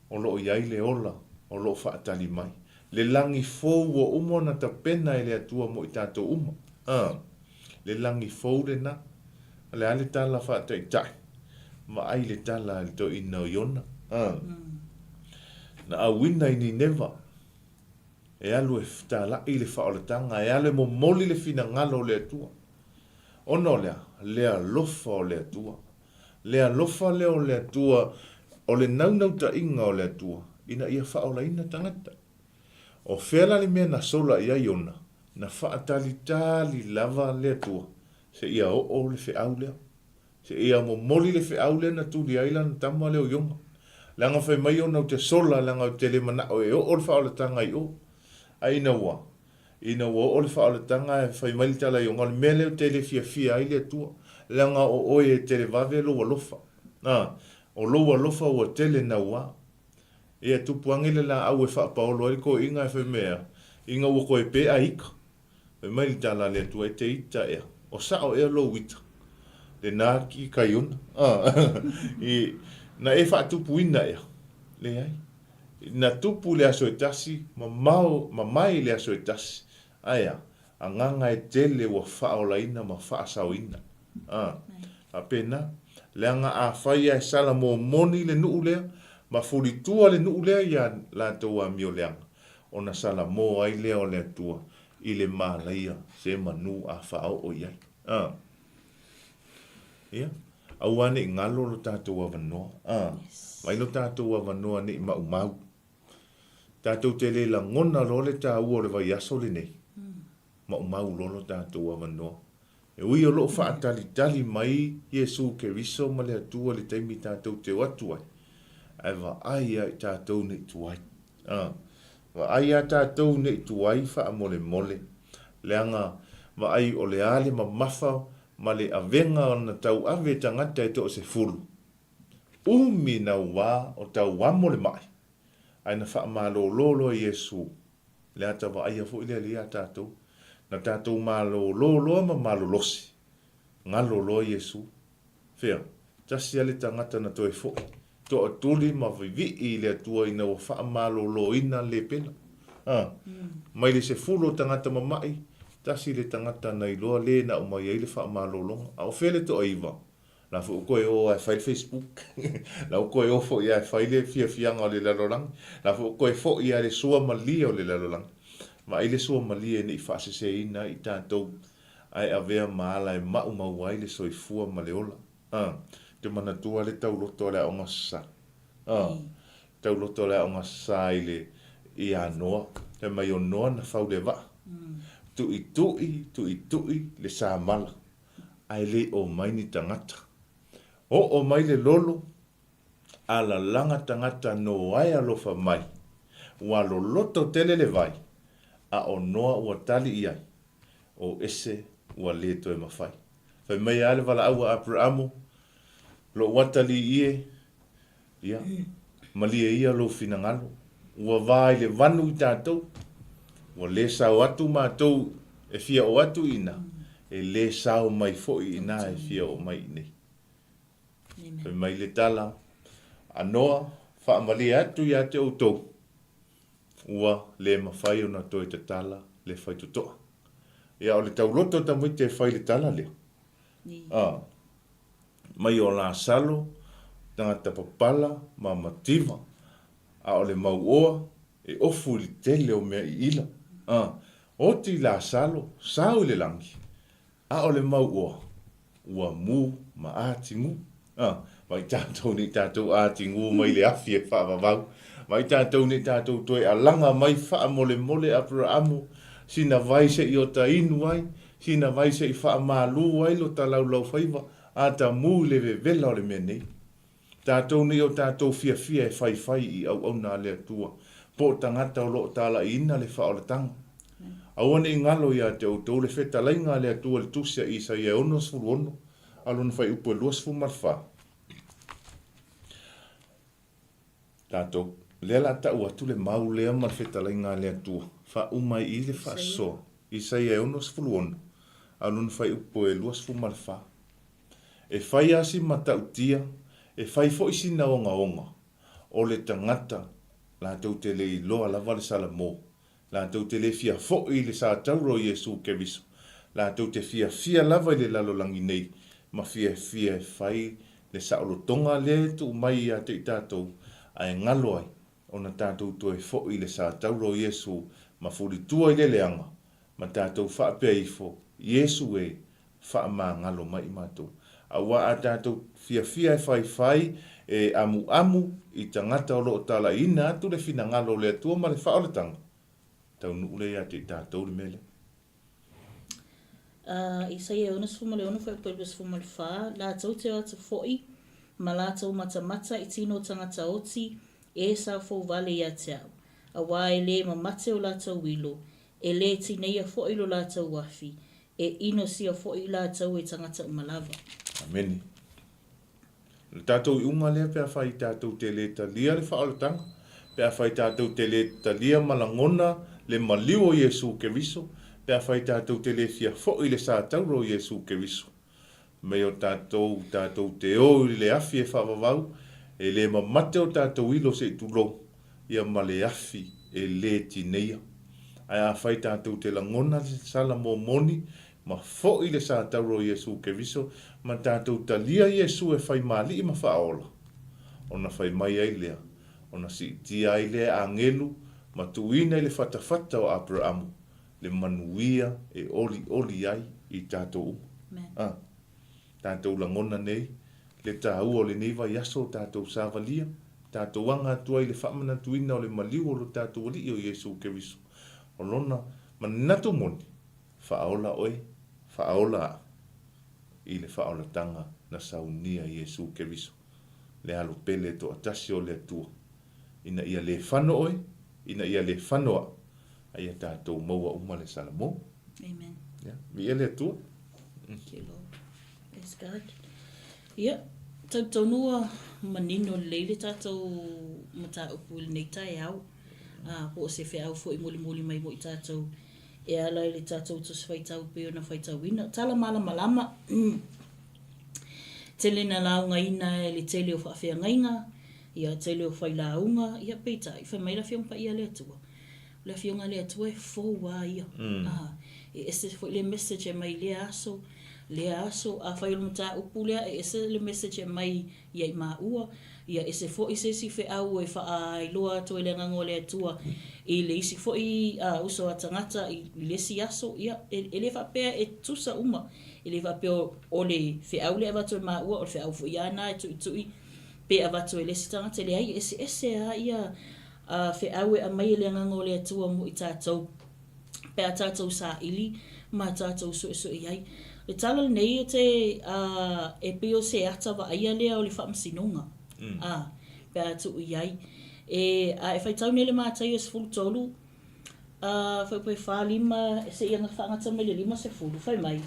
o lo iai le ola, o lo whaatali mai. Le langi fou o umo na ta pena e le atua mo i tātou uma. Le langi fou le na, le ale tala whaatai tai, ma ai le tala le to ina o iona. Na awina i ni neva, e alu e tala i le whaoletanga, e alu e mo moli le fina ngalo le atua. Ono lea lofa o le atua. Lea lofa leo le atua, o le naunau ta inga o le atua, ina ia whaola ina tangata. O whela le mea na sola ia iona, na whaatali lava le atua, se ia o le whiau lea. Se ia mo moli le whiau lea na tuli aila na tama leo ionga. Langa whai mai o nau te sola, langa o te le mana o e o le whaola tanga i o. A ina wa. Ina wa o le whaola tanga e whai mai tala i o ngal mele o te le fia ai le atua. Langa o oe e te le vave loa lofa. O loa lofa o te le na wa. Ia tupu angele la au e wha paolo e ko inga e whai mea. Inga ua ko e pe a ika. Whai mai tala le atua e te ita ea. O sao ea lo wita. Le nā ki kaiuna. Na e wha tupu ina ea. Le ai. Na tupu le aso e tasi, ma mai le aso e tasi. Aia, a nganga e tele wa whaola ina ma whaasau ina. A pena, leanga a whaia e sala mo moni le nuu lea, ma furi tua le nuu lea ia la toa mio leanga. O na sala mo ai lea o lea tua, i le malaia se manu a whao o iai. Ia, au ane i ngalo lo tātou a wanoa. Mai lo tātou a wanoa ne i mau. Tātou te le la ngona lo le tā ua le vai aso le nei. Mau lolo tātou a wanoa. E ui o loo whaatali mai Iesu Keriso ma le atua le taimi tātou te watu ai. Ai wa ai ai tātou nei tuai. Wa ai ai tātou nei tuai wha mole. Leanga wa ai o le ale ma mafa ma le avenga o na tau ave tangata e to se fulu. Umi na wa o tau wamo le mai. Ai na wha malololo Iesu. Le ata wa ai a fo ile lia tātou. Na tātou malololo ma malolosi. Ngalolo Iesu. Fea, tasi ale tangata na toi fo. To atuli ma vivi i le atua ina wa wha malolo ina le pena. Mai le se fulo tangata mamai. Tasi le tangata na iloa le na umai ai le wha malolonga. A o fele to aiva. La fu koe o ai file Facebook. La koe o fo ia file fianga o le lalolang. La fu koe fo ia le sua malia o le lalolang. Ma ile sua malia ni fa se ina i tātou ai avea maala e mau ai le soifua ma le ola. Te manatua le tauloto le onga sa. Tauloto le onga sa i anoa. Te mai o noa na fau le va. Tui le sa mala. Ai le o mai ni tangata. O mai le lolo. Ala langa tangata no ai alofa mai. Wa lo loto tele le vai. A o noa ua tali iai. O ese ua leto e mawhai. Whai mai ale wala aua Abrahamo. Lo watali ie. Ia. Malia ia lo finangalo. Ua vai le vanu i tātou. Ua le sao atu mātou e fia o atu ina. E le sao mai fo ina e fia o mai nei. Pe mai le tala anoa whaamali atu ia te outou. Ua le mawhai o na toi te tala le whai tutoa. Ia o le tauloto ta mui te whai le tala leo. Mai o la salo, tangata papala, ma mativa, a o le mauoa, e ofu li tele o mea I ila. O ti la salo, sao le langi. A o le mauoa, ua mu ma ati ngu. Mai tātou ni tātou ati ngu mai le afi e whaavavau. Mai tātou ni tātou toi a langa mai wha mole mole apura amu. Sina vai se I o ta inu ai, sina vai se I wha MALU ai lo ta lau whaiva. A ta mu le vela o le mea nei. Tātou ni o tātou fia e whai I au na le atua. Po tangata o lo tala ina le wha o le tanga. Awane I ngalo ia te o tau le wheta lainga le atua le tusia I sa ia ono sfuru ono. Alon whai upo e luas fu marwha. Tātou, lela ta ua tu le mau lea mar wheta lainga le atua. Wha umai I le wha so. I sa ia ono sfuru ono. Alon whai upo e luas fu marwha. E whai asi matautia, e whai fo isi na onga. O le tangata, la tau te le loa lava le sala mō. La tau te le fia fo I le sa tauro Iesu ke viso. La tau te fia lava I le lalolangi nei. Ma fia e whai le sa olotonga le tu mai a te I tātou. Ai ngalo ai, o na tātou tu e fo I le sa tauro Iesu. Ma furi tua I le leanga. Ma tātou wha apea I fo. Iesu e wha ma ngalo mai mātou. Awa a tātou fia e whai e amu I tangata o loo tala ina atu le fina ngalo le atua ma le wha o le tanga. Tau nuu le a te tātou le mele. I sa ia ona sfuma le ona whai pere sfuma le wha, la tau te ata foi, ma la tau mata I tino tangata oti, e sa fau vale ia te au. Awa e le ma mate o la tau wilo, e le tinei a foi lo la tau wafi, e ino si a foi la tau e tangata umalava. Ameni. Le tātou I unga lea pia whai tātou te le talia le wha o le tanga. Pia whai tātou te le talia malangona le maliu o Iesu ke viso. Pia whai tātou te le fia fo I le sa tauro o Iesu ke viso. Mei o tātou te o I le afi e whaavavau. E le mamate o tātou ilo se I tulo. Ia ma le afi e le tineia. Ai a whai tātou te langona le sala mō moni. Ma fo I le sa tauro Iesu ke viso. Ma tātou talia Iesu e whai mali I ma whaola. Ona whai mai ai lea. Ona si tia ai lea a ngelu. Ma tuina I le whatawhata o Abrahamu. Le manuia e oli ai I tātou. Tātou langona nei. Le tāu o le neiva yaso tātou sāvalia. Tātou anga atua I le whamana tuina o le maliu o lo tātou oli o Iesu ke viso. O lona manatu moni. Whaola oe. Whaola I le whaola tanga na saunia Iesu ke viso. Le alo pele to atasi o le atua. Ina ia le whano oe. Ina ia le whanoa. Aia tātou maua uma le salamo. Amen. Mi ia le atua. Thank you, Lord. Praise God. Ia, tātou nua manino leile tātou mata upu le nei TAEAO. Po o se whea au fo I muli mai mo I tātou. E ala I le tātou tos whaitau peo na whaitau ina. Tala malama. Tele na launga ina e le tele o whaafea ngainga. Ia tele o whailaunga. Ia peita. I whai maila whiong pa ia le atua. Le whionga le atua e fōua ia. E ese le message e mai le aso. Le aso a whai mata upu lea. E ese le message e mai ia I maua. Ia ese fo I se si fe au e wha I loa to le ngango le atua. I le isi fo I uso a tangata I le si aso. Ia e le whapea e tusa uma. E le whapea o le fe au le avato e maua. O le fe au fo I ana e tui. Pe avato e le si tangata le ai. Ese a ia fe au e a mai le ngango le atua mo I tātou. Pe a tātou sa ili. Ma tātou so I ai. Le tala nei te e peo se ata wa aia lea o le whamsinonga. Pe atu iai. E whai tau nele mātai e se fulu tolu. Whai pui whālima, se ia ngā whangata me le lima se fulu. Whai mai.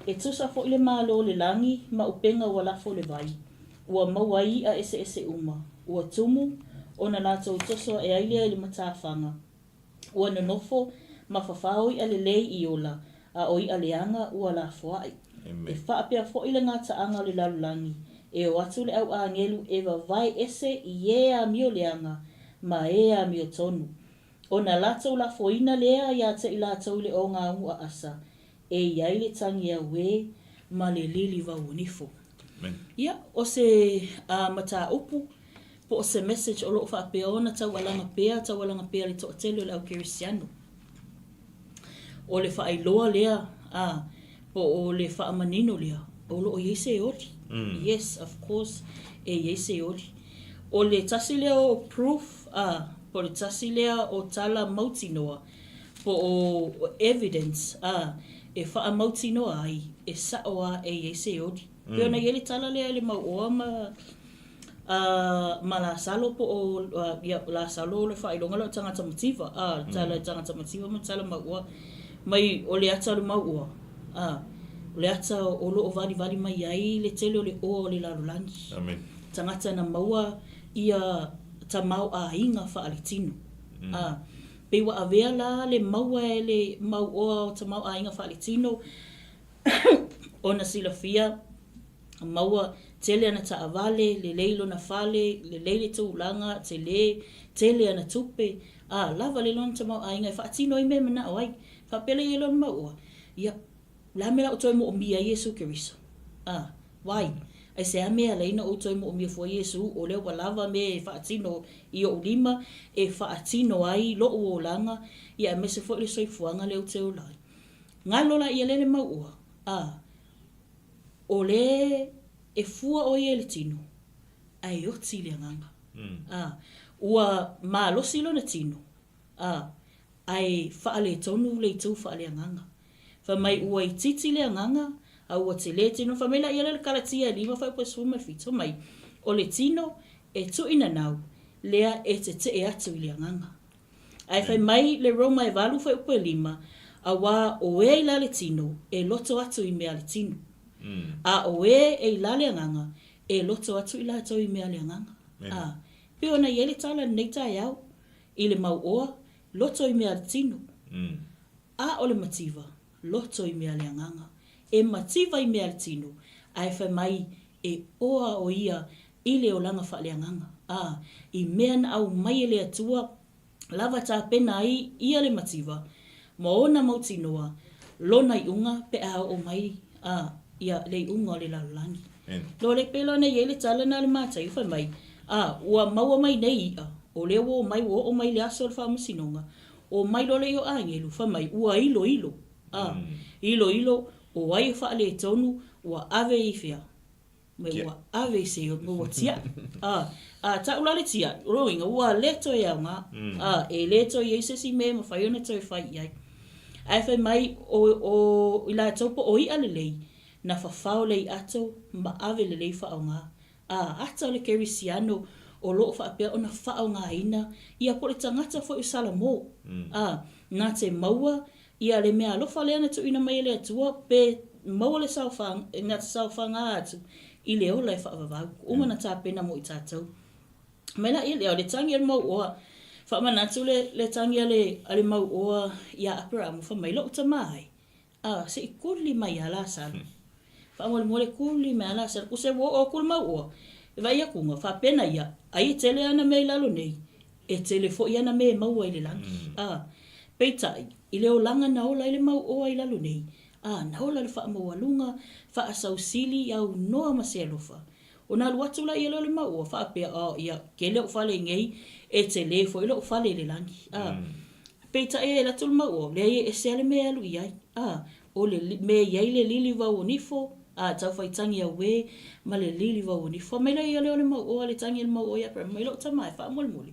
E tusa fo le mālo le langi, ma upenga ua lafo le vai. Ua mawai a ese uma. Ua tumu, o na lātou toso e ailea le matawhanga. Ua nanofo, ma whawhau I ale lei I ola. A oi aleanga ua la foai. E whaapea fo I le ngata anga le lalulangi. e o atu le au angelu e vai ese i e a mio leanga ma e a mio tonu. O na latou la foina lea ia te i latou le o ngā ua asa e iai le tangi a we ma le lili vaunifo. Ia, o se mata upu po o se message o loo whaapea ona tau alanga pea le toa tele o le au kerisiano. O le whaailoa lea, po o le whaamanino lea, o loo Iese e ori. Yes, of course, e Iese e ori. O le tasi lea o proof, po le tasi lea o tala mautinoa, po o evidence, e whaamautinoa ai, e saoa e Iese e ori. Peo na yele tala lea le mauoa ma la salo po o la salo le whailonga lo tangata mativa, tala tangata mativa ma tala mauoa, mai o le ata le mauoa, le ata o lo o vali mai ai le tele o le o le lalulangi. Amen. Tangata na maua ia ta mau a inga whaalitino. Pei wa avea la le maua e le mauoa o ta mau a inga whaalitino, ona silafia, maua tele ana ta avale, le leilo na fale, le leile tu ulanga, tele ana tupe, lava le lona ta mau a inga, whaatino i me mana o ai, whapele i lona maua. Ia, la mea o toi mo o mia Iesu Keriso. Wai, ai se a mea leina o toi mo o mia fua Iesu, o leo wa lava me e whaatino i o ulima, e whaatino ai lo o langa, ia me se fo le soifuanga leo te o lai. Ngā lola i lele maua, o le e fua o ie le tino, ai oti le nganga. Ua maalosi lo na tino, ai faale tonu le tu faale nganga. Fa mai ua i titi le nganga, a ua te le tino, fa mai la ia le kalatia lima fa po suma fito mai. O le tino e tu ina nau, lea e te e atu i le nganga. Ai fa mai le Roma e valu fa po lima, a wa o e la le tino, e loto atu i mea le tino. A o e la le nganga, e loto atu i la atu i mea le nganga. Pio na yele tala nei TAEAO, i le mauoa, loto i mea le tino. A o le mativa, loto i mea le nganga. E mativa i mea le tino, ai fa mai e oa o ia i le o langa fa le nganga. I mea na au mai le atua, lava ta pena ai ia le mativa, ma ona mautinoa, lona i unga pe a o mai, ia le unga o le lalulangi. Lo le pelo na yele tala na le mata i fa mai, ua maua mai nei ia, o le o mai o mai le aso le whaamusinonga, o mai lo le o angelu, fa mai ua ilo. Ilo, o ai wha le tonu, ua ave i fia. Me ua ave se o mua tia. Ta ula le tia, roinga, ua leto e au ngā. E leto i eise si me, ma whai ona toi whai iai. Ai whai mai, o ila taupo o i ale lei, na whawhao lei ato, ma ave le lei wha au ngā. Ata o le kerisiano, o loo whaapea o na wha au ngā ina, ia po le tangata fo i salamo. Ngā te maua, ia le mea alofa le ana tu ina mai le atua, pe maua le saufang, ngā te saufanga atu, i le ola e whaavavau. Umana tā pena mo i tātou. Mela i leo, le tangi al mau oa, whaamanatu le tangi ale mau oa ia aparamu, whamai lo uta mai. Se i kuli mai ala salu. Whaamole mole kuli mai ala salu, kuse o kuli mau oa. E vai akunga, whaapena ia, ai tele ana mei lalo nei, e tele fo i ana mei maua i le langi. Peitai, i leo langa na ola i le mau oa i lalo nei. Na ola le whaamawalunga, whaasausili au noa masealofa. O nā luatu la i leo le mau oa, whaapea ia ke leo whale ngei, e tele fo i leo whale le langi. Peitai e la tulu mau oa, le e se ale mea alu i ai. O le mea iai le lili vau o nifo, tau whaitangi a we, ma le lili vau o nifo. Mai la i leo le mau oa, le tangi le mau oa ia, mai leo tamai, whaamole mole.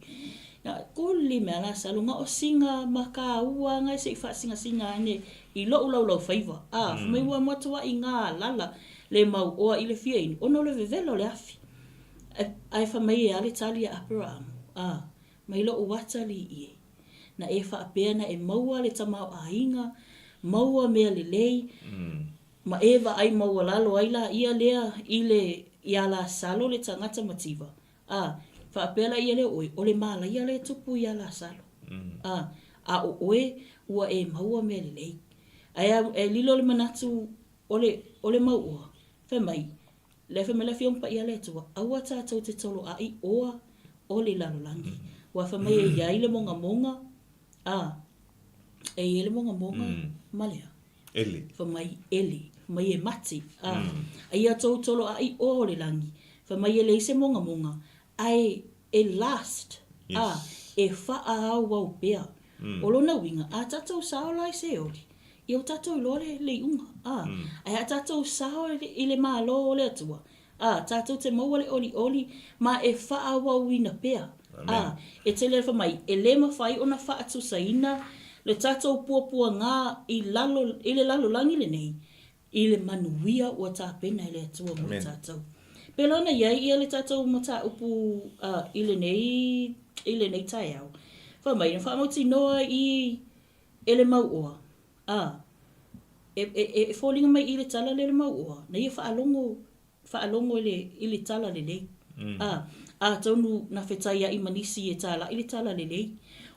Kuli mea la salunga o singa maka ua ngai se i wha singa ane i lo ulau whaiva. Mai ua matua i ngā lala le mau oa i le fiaini. Ono le vevelo le afi. Ai wha mai e ale tali a aparamu. Mai lo uwata li i e. Na e wha apea na e maua le tamau a inga, maua mea le lei, ma ewa ai maua lalo aila ia lea i le iala salo le tangata mativa. Whaapela ia le oe, o le mala ia le tupu ia la salo. O oe, ua e maua me le lei. Ai e lilo le manatu o le maua. Whai mai, Le me le fiong pa ia le tua. Aua tātou te tolo ai oa o le lalolangi. Wa fa mai ia ile monga. E ile monga malea. Ele. Fa mai ele. Mai e mati. Ai a tolo ai o le langi. Fa mai ele se monga. Ai e last. E faa wau pea. O lona winga. A tātou sao lai se oli. I o tātou lore le unga. Ai a tātou sao i le malo o le atua. Tātou te maua le oli. Ma e faa wau ina pea. E te le fa mai. E le mawhai o na faa tu saina. Le tātou pua ngā i le lalo langi le nei. I le manuia o tā pena i le atua mo tātou. Pelona iai ia le tātou mata upu i le nei TAEAO. Fa mai, na wha mauti noa i le mau oa. E fōlinga mai i le tala le mau oa. Na ia whaalongo i le tala le nei. Taunu na whetaia i manisi e tala i le tala le nei.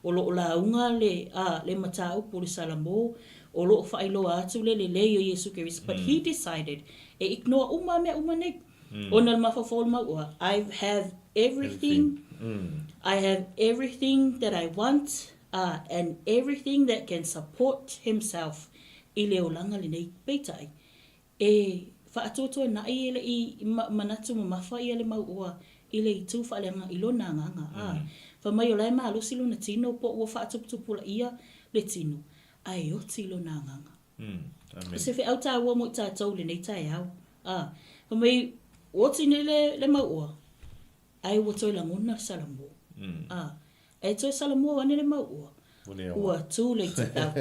O lo la unga le mata upu le salamo. O lo whaailoa atu le o Yesu Christ. But he decided e ignore uma nei. Ona mawhawhol maua. I have everything. I have everything that I want and everything that can support himself. I leo langa le nei peitai. E whaatotoa na i manatu mawha i le maua i le tu whaaleanga i lona nganga. Fa mai o lai MALU silo na tino po ua whaatuputupula ia le tino. Ai o tilo na nganga. Se fe au tā ua mo i tātou le nei TAEAO. Fa mai o tine le maua. Ai ua toi langona salamo. E toi salamo ane le maua. Ua too late about.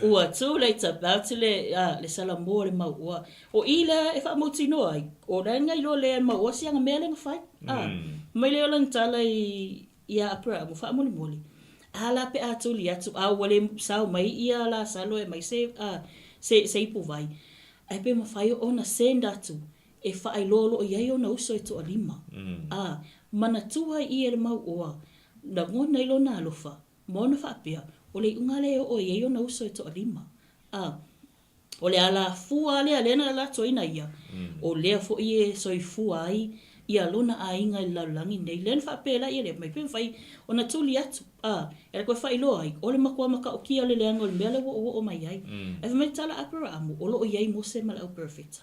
Ua too late about le salamo le maua. O ila e wha mauti no ai. O renga i lo le maua sianga mea lenga whai. Mai leo lang tala i a apura mo wha moli. Ala pe atu li atu wale sao mai ia la salo e mai se ipu vai. Ai pe mawhai o na send atu. E whaai lolo iai o na uso e toa lima. Mana tua i e le mau oa. Na ngona ilo na alofa. Mona whaapea. O le ungale o iai o na uso e toa lima. O le ala fua lea lena la toina ia. O lea fo i e soi fua ai. Ia lona a inga i laulangi nei. Lena whaapea la i le mai pe mwhai o na tuli atu. E la koe whai loa ai. O le makua maka o kia le leanga o le mea le o mai ai. E whamai tala apara amu. O lo o iai mo se mala au perfecta.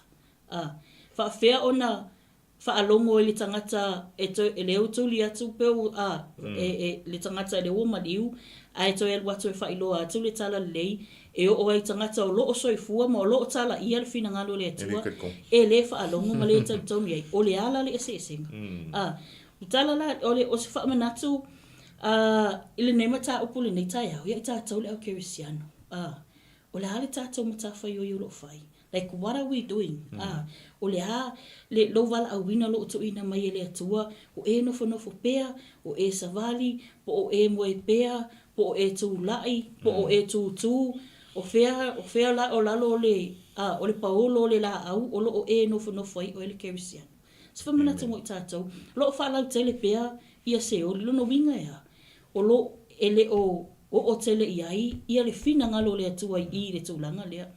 Whaafea o na whaalongo e le tangata e leo tuli atu peo le tangata e le o maliu a e toi watu e whailoa atu le tala lei e o ai tangata o loo soifua ma o loo tala ia le fina ngalo le atua e le whaalongo ma le tautoni ai o le ala le ese esenga tala la o se whaamanatu i le nemata upu le nei TAEAO ia i tātou le au kerisiano o le hale tātou matawhai o i o lo whai. Like, what are we doing? O le ha, le lo wala au wina lo uto ina mai le atua, o e nofo pea, o e savali, po o e moe pea, po o e tu lai, po o e tu, o fea la o lalo o le paolo le la au, o lo o e nofo ai o le kerisiano. So whamana tungo i tātou, lo o whalau tele pea, ia se o lo no winga ea, o lo ele o tele iai, ia le fina ngalo le atua i le tūlanga lea.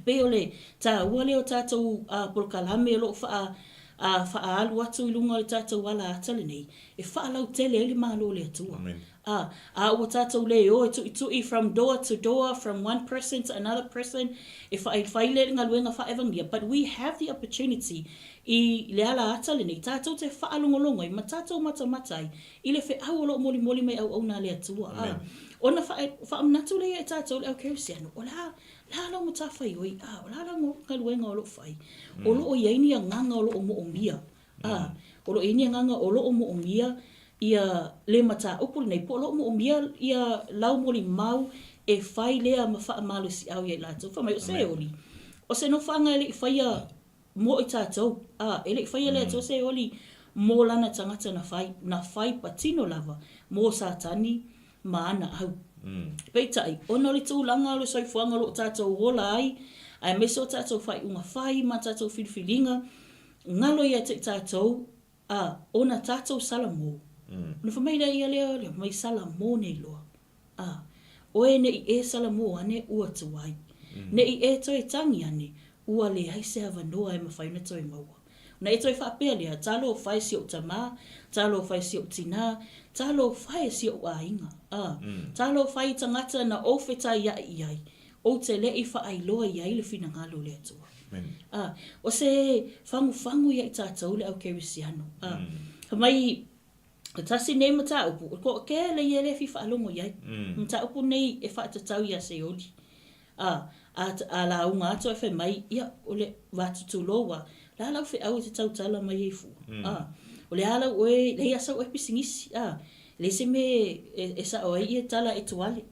Pe ole ta wale o tātou polkalame lo fa alu atu i lunga o tātou wala atale nei. E whaalau tele ele malo le atua. O tātou le o i from door to door, from one person to another person. E whaile ngā luenga whaevangia. But we have the opportunity i le ala atale nei. Tātou te whaalongolongo i ma tātou matamatai. I le whe au lo moli mai au na le atua. Ona whaamnatu le e tātou le au kerisiano. O la mo tawhai oi, o la mo kaluenga o lo whai. O lo o iaini a nganga o lo o mo o mia. O lo iaini a nganga o lo o mo o mia ia le mata upul nei. Po lo o mo o mia ia lau moli mau e whai lea ma wha malu si au ia lato. Whamai o se oli. O se no whanga ele i whaia mo i tātou. Ele i whaia lea to se oli mo lana tangata na whai patino lava. Mo satani maana au. Peitai, ona le tūlanga lo soifuanga lo tātou wola ai, ai meso tātou whai unga whai, ma tātou whiriwhiringa, ngalo ia te tātou, ona tātou salamo. Ona whamaira ia leo, mai salamo nei loa. Oe ne i e salamo ane ua tuai. Ne i e toi tangi ane, ua le ai se avanoa e mawhaina toi maua. Na e toi whaapea lea, talo whai si o tamā, talo whai si o tina, talo whai si o ainga. Talo whai tangata na o wheta iai, o te le i whaailoa iai le whina ngalo le atua. O se whangu iai tātou le au kerisiano. Mai, tasi nei mata upu, ko ke le iele fi whaalongo iai. Mata upu nei e whaatatau ia se oli. A la unga ato e mai, ia, o le watu loa, la lau fe au te tau tala mai e fu. O le ala oe, le asa oe pisingisi. Le se me e sa oe i e tala e tuale.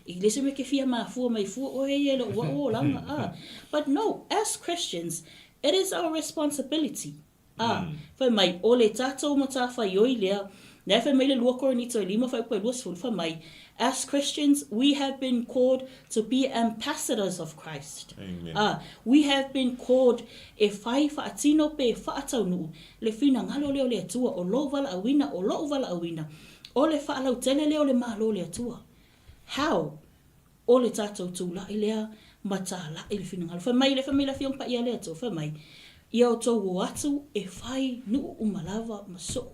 I le se me ke fia mafua mai fua oe e lo ua o langa. But no, as Christians, it is our responsibility. Fa mai, o le tātou mata whai oi lea, na fa mai le lua koronito e lima whai pai lua sfulu fa mai. As Christians, we have been called to be ambassadors of Christ. Amen. We have been called e whai whaatino pe whaatau nuu. Le whina ngalo leo le atua, o lo wala awina, o lo wala awina. O le whaalau tele leo le malo le atua. How? O le tātou tūla i lea mata la i le whina ngalo. Whamai le whamai la whiong pa ia le atua, whamai. Ia o tau o atu e whai nuu umalava maso.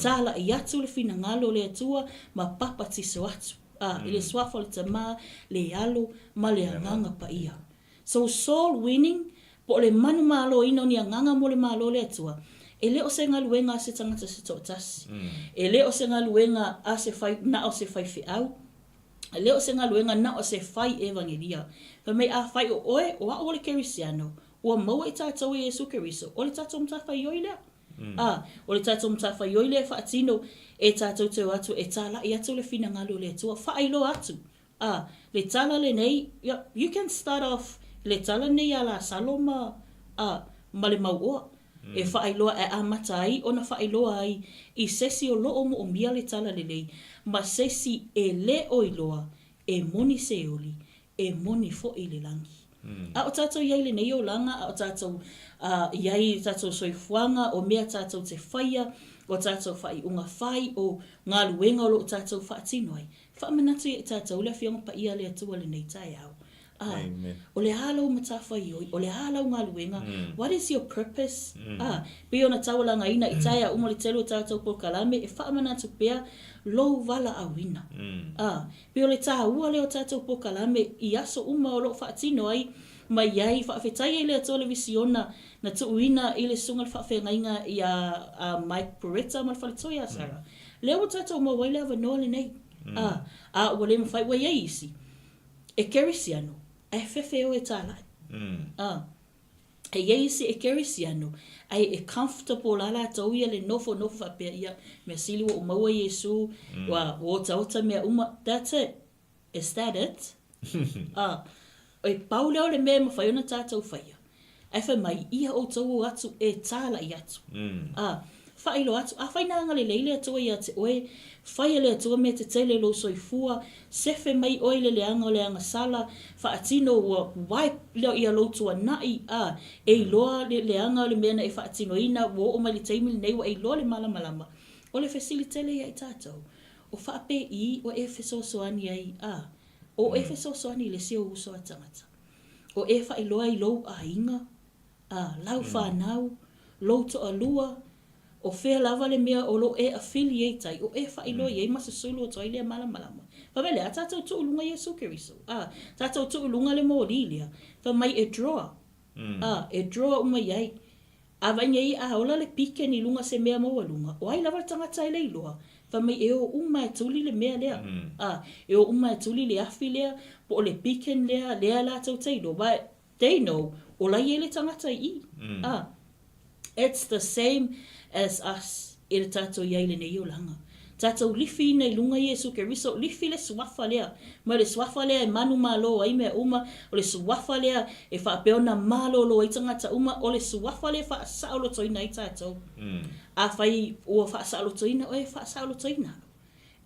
Tala i atu le whina ngalo le atua ma papa tiso atu. I le swafa le tamā, le alo, ma le anganga pa ia. So soul winning, po le manu malo ino ni anganga mo le malo le atua. E leo se ngaluenga se tangata se tōtasi. E leo se ngaluenga a se fai, na o se fai whiau. E leo se ngaluenga na o se fai evangelia. Ka mei a fai o oe, o a o le kerisiano. Ua maua i tātou i Jesu Keriso. O le tātou mta fai oi lea. O le tātou mta fai oi lea whaatino e tātou te atu e tāla i atu le whina ngalo le atua. Whailo atu. Le tala le nei, you can start off le tala nei a la saloma ma le mauoa. E whaailoa e amata ai, o na whaailoa ai i sesi o loo mo o mia le tala le lei. Ma sesi e le oiloa, e moni se oli, e moni fo i le langi. A o tātou iai le nei o langa, a o tātou iai tātou soifuanga, o mea tātou te whaia, o tātou whai unga whai, o ngā luenga o lo tātou whaatino ai. Whaamanatu i tātou le whionga pa ia le atua le nei TAEAO. O le halau matawhai oi, o le halau ngā luenga, what is your purpose? Pe ona tawalanga ina i TAEAO mo le telu tātou po kalame, e whaamanatu pea lo wala awina. Pe o le tāua leo tātou po kalame, i aso uma o lo whaatino ai, mai iai whaafetai e le atua le visiona, na tuuina i le sunga le whaafengainga i a Mike Peretta ma le whaletoi a Sara. Leo tātou ma waile awa noa le nei. O le mawhai wa iai isi. E kerisiano. E whewheo e tālai. E iei si e kerisiano, ai e comfortable ala tau ia le nofo whapea ia, mea sili wa umaua Yesu, wa ota mea uma, that's it. Is that it? O e pau leo le mea mawhaiona tātou whaia. Ai mai ia o tau atu e tāla i atu. Whailo atu, a whainanga le leile atua i ate oe, whaia le atua me te tele lo soifua, sefe mai oe le leanga o leanga sala, whaatino ua waip leo ia lotua nai, e loa le leanga o le mena e whaatino ina, wo o mai le teimili nei wa e loa le malamalama. O le facilitele ia i tātou. O whaape i o e whesosoani ai, o e whesosoani le seo uso a tangata. O e whailoa i lou a inga, lau whanau, lou to alua, o whea lava le mea o lo e affiliate ai, o e whailo i e masa sulu o toi lea malamalama. Whamele, a tātou tuulunga Jesu Keriso. Tātou tuulunga le mōlilia. Whamai e droa. E droa uma iai. A vainga i a ola le pike ni lunga se mea mawalunga. O ai lava tangata i leiloa. Whamai e o uma e tuli le mea lea. E o uma e tuli le afi lea, po o le pike lea, lea la tau teilo. But they know, o lai e le tangata i. It's the same as us e le tātou iai le nei o langa. Tātou lifi nei lunga Jesu Keriso, lifi le suafa lea. Ma le suafa lea e manu malo ai mea uma, o le suafa lea e whaapeona malo lo i tangata uma, o le suafa lea whaasaolo toina i tātou. A whai ua whaasaolo toina, o e whaasaolo toina.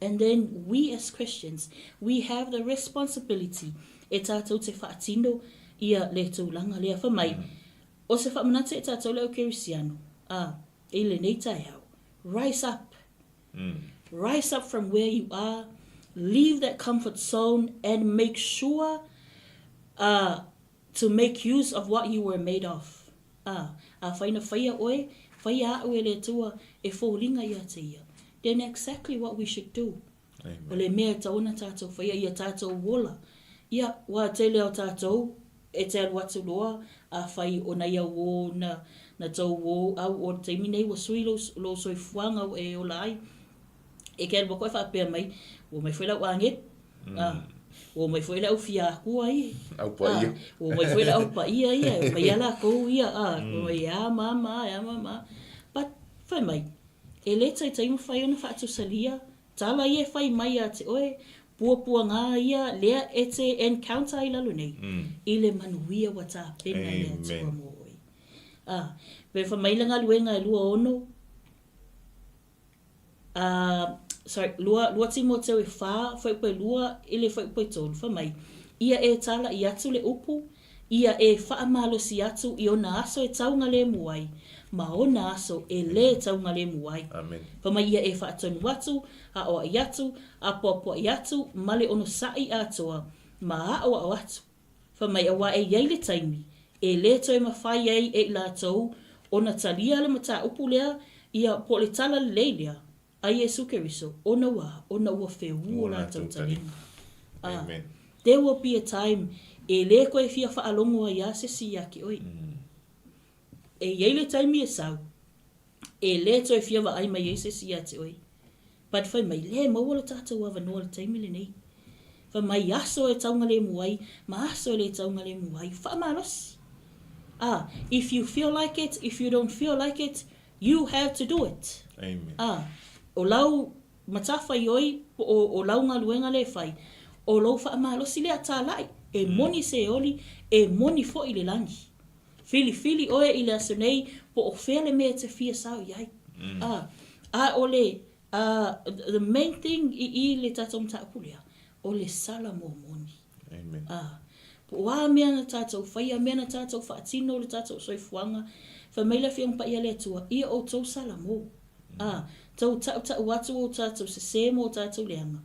And then we as Christians, we have the responsibility e tātou te whaatino ia le tūlanga lea whamai. O se whaamanate e tātou leo kerisiano. Ele nei TAEAO. Rise up. Rise up from where you are. Leave that comfort zone and make sure to make use of what you were made of. Whaina whaia oe, whaia au e le tua e fōlinga ia te ia. Then exactly what we should do. Amen. O le mea tauna tātou whaia ia tātou wola. Ia, wā te leo tātou, e te alu atu loa, a whai o na ia wō na tau wō, au o te minei wa sui lo soi fuanga o e o lai. E kēra bako e whapea mai, o mai whaila wanget, o mai whaila au fia kua ia. Au pa ia. O mai whaila au pa ia ia, mai ala kou ia, o ia mama. But, whai mai, e le tai taimu whai ona whaatu salia, tala ia whai mai a te oe, pua ngā ia, lea e te encounter i lalo nei. I le manuia wa tā pena ia tua mo oi. Pe whamailanga luenga e lua ono, lua Timoteo e whā, whai koe lua, ile whai koe tōlu, whamai. Ia e tala i atu le upu, ia e whaamalosi atu i ona aso e taunga le muai, ma ona aso e le taunga le muai. Amen. Whamai ia e whaatonu atu, a oa i atu, a poapoa i atu, male ono sai atoa, ma a oa o atu. Whamai awa e iei le taimi, e le toi mawhai ei e la tau, ona talia le mata upu lea, ia po le tala le leilea, a Yesu Keriso, ona ua whewua la tau talinga. Amen. There will be a time, e le koe fia whaalongo a ia se si aki oi. E iei le taimi e sau, e le toi fia wa ai mai e se si ati oi. But whai mai le maua le tātou awa noa le taimi le nei. Whai mai aso e taunga le muai, ma aso e le taunga le muai, whaamalosi. If you feel like it, if you don't feel like it, you have to do it. Amen. O lau matawhai oi, o lau ngā luenga le whai, o lau whaamalosi le atalai, e moni se oli, e moni fo i le langi. Fili oe i le aso nei, po o whele mea te fia sao iai. Ole, the main thing i le tātou mtaapulea, o le sala mo moni. Amen. Po wā mea na tātou whaia, mea na tātou whaatino le tātou soifuanga, whamaila whiang pa ia le atua, ia o tau sala mo. Tau tau atu o tātou se semo o tātou leanga.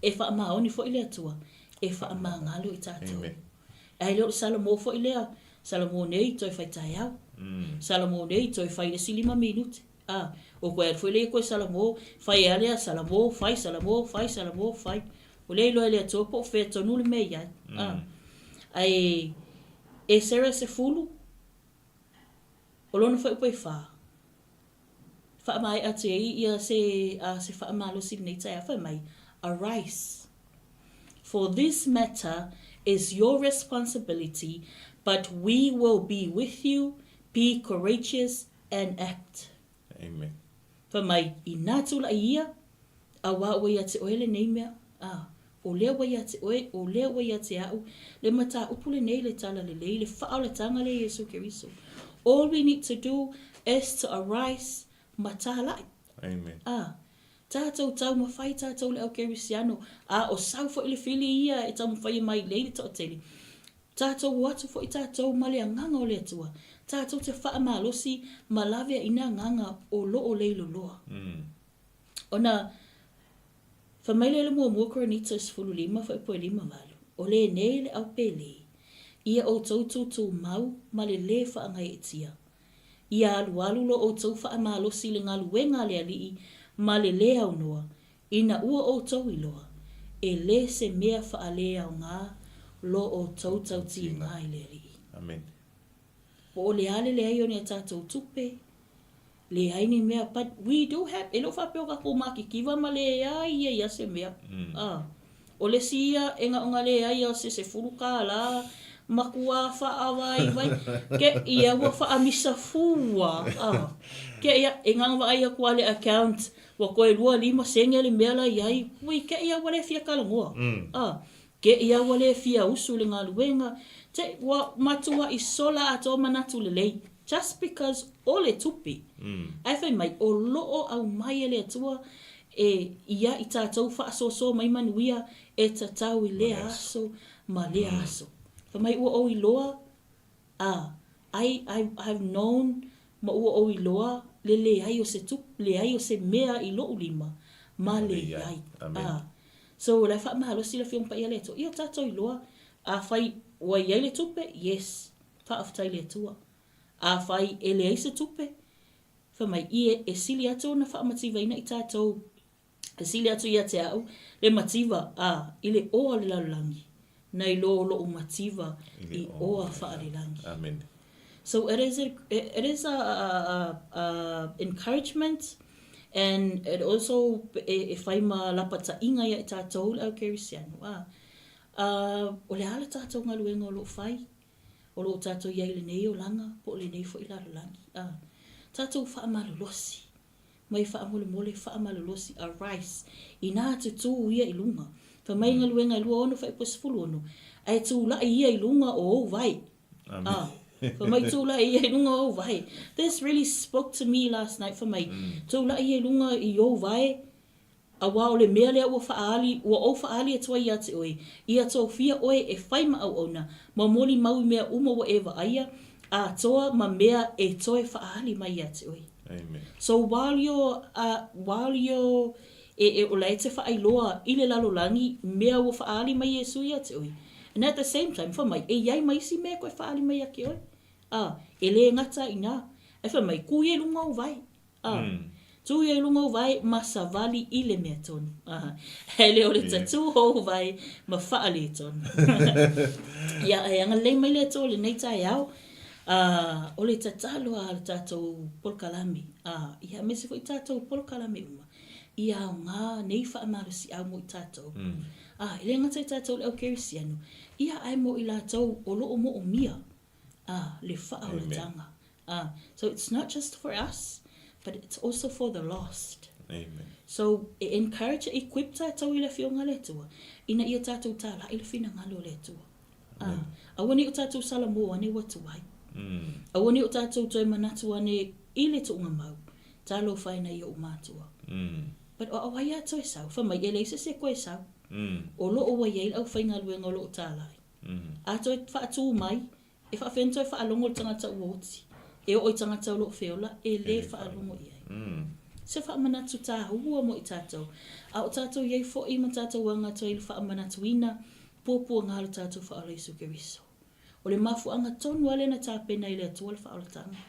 E wha maoni fo i le atua, e wha ngalo i tātou. Ai leo sala mo fo i lea, sala mo nei toi whai TAEAO. Sala mo nei toi whai le silima minute. O koe fo i le koe sala mo, whai alea sala mo, whai sala mo, whai. O le ilo e le atua po whea tonu le mei ai. Ai, e sera se fulu, o lona whai upai wha. Wha mai atu e ia se wha malo si nei tai a whai mai. Arise. For this matter is your responsibility, but we will be with you. Be courageous and act. Amen. Wha mai i nātula ia, a wā oi a te oele nei mea. O lea wai a te oe, o lea wai a te au, le mata upule nei le tala le lei, le whao le tanga le Yesu Keriso. All we need to do is to arise matalai. Amen. Tātou tau mawhai tātou le au kerisiano, o sau fo i le whili ia e tau mawhai mai leile to teli. Tātou watu fo i tātou male a nganga o le atua. Tātou te wha malosi malavea ina nganga o lo o leilo loa. Ona, whamaile le mua Koronitas 5 wha ipo e 5 malu. O le nei le au pele. Ia o tautu tu mau ma le wha angai e tia. Ia alu lo o tau wha malosi le ngalu wenga le alii ma le au noa. Ina ua o tau iloa. E le se mea wha o ngā lo o tau ti ngā i le alii. Amen. Po o le ale le ai o ni a tātou tupe. Le ai ni mea, but we do have, e lo whapeo ka ko maki kiwa ma le ai ia se mea. O le sia, e nga onga le ai o se furu ka la, makua whaawai vai, ke ia wa whaamisa fua. Ke ia, e nga wa ai a kua le account, wa koe 2-5 senge le mea la iai, ui, ke ia wale fia kalangoa. Ke ia wale fia usu le ngā luenga, te wa matua i sola ato manatu le lei. Just because o le tupi. Ai whai mai, o loo au mai le atua, e ia i tātou whaasoso mai manuia, e tatau i le aso, ma le aso. Whai mai ua o i loa, I've known ma ua o i loa, le ai o se tup, le ai o se mea i loo lima, ma le ai. So, lai wha mahalo sila whiong pa ia le ato, ia tātou i loa, a whai ua iai le tupe, yes, whaaftai le tua. A whai e le aise tupe, whamai e sili atu na whaamativa ina i tātou, e sili atu ia te au, le mativa, i le oa le lalulangi, nei lo mativa i oa whaarilangi. Amen. So it is a encouragement, and it also e whaima lapata inga ia i tātou au kerisiano. O le ala tātou ngaluenga o lo whai, o lo tātou iai le nei o langa, po le nei fo i lalulangi. Tātou whaamalolosi, mai whaamole whaamalolosi, arise, i nā te tū ia i lunga. Fa mai ngaluenga i lua ono whai posifulu ono, ai tū la ia i lunga o vai. Amen. For my tūla i lunga o vai. This really spoke to me last night for my tūla i lunga i o vai. A wao le mea lea ua whaali, ua o whaali atua i ate oi. I ato fia oe e whaima au ona. Ma moli mau mea uma wa ewa aia. A toa ma mea e toe whaali mai ate oi. Amen. So while you're e o lai te whaailoa i le lalolangi, mea ua whaali mai e sui ate oi. And at the same time, for mai, e iai mai si mea koe whaali mai ake oi. E le ngata i nā. E wha mai, ku e lunga o vai. Tu e lunga o vai, ma savali i le mea tonu. He le o le tatu ho vai, ma whaale tonu. Ia, e anga lei mai le to le nei TAEAO. O le tatalo a le tātou polkalami. Ia, mese fo i tātou polkalami uma. Ia o ngā nei whaamarusi au mo i tātou. I le ngata i tātou le au kerisiano. Ia ai mo i lātou o loo mo o mia. Le whaaolatanga. So it's not just for us, but it's also for the lost. Amen. So encourage, equip tātou i le whionga le tua. Ina ia tātou tāla i le whina ngalo le tua. Awani o tātou salamo ane watu wai. Awani o tātou toi manatu ane i le tuunga mau. Tālo whaina i o mātua. But o awai a toi sau, whamai e leisa se koe sau. O lo o wai au whainga luenga o lo o tālai. A toi whaatu mai, e whaafentoi whaalongo o tangata uoti. E o i tangata o lo whiola, e le whaalongo iai. Se whaamanatu tā hua mo i tātou. A o tātou iei fo i ma tātou wanga toi le whaamanatu ina, pōpua ngālo tātou whaala Isu Keriso. O le mafu anga tonu ale na tāpena i le atua le whaalatanga.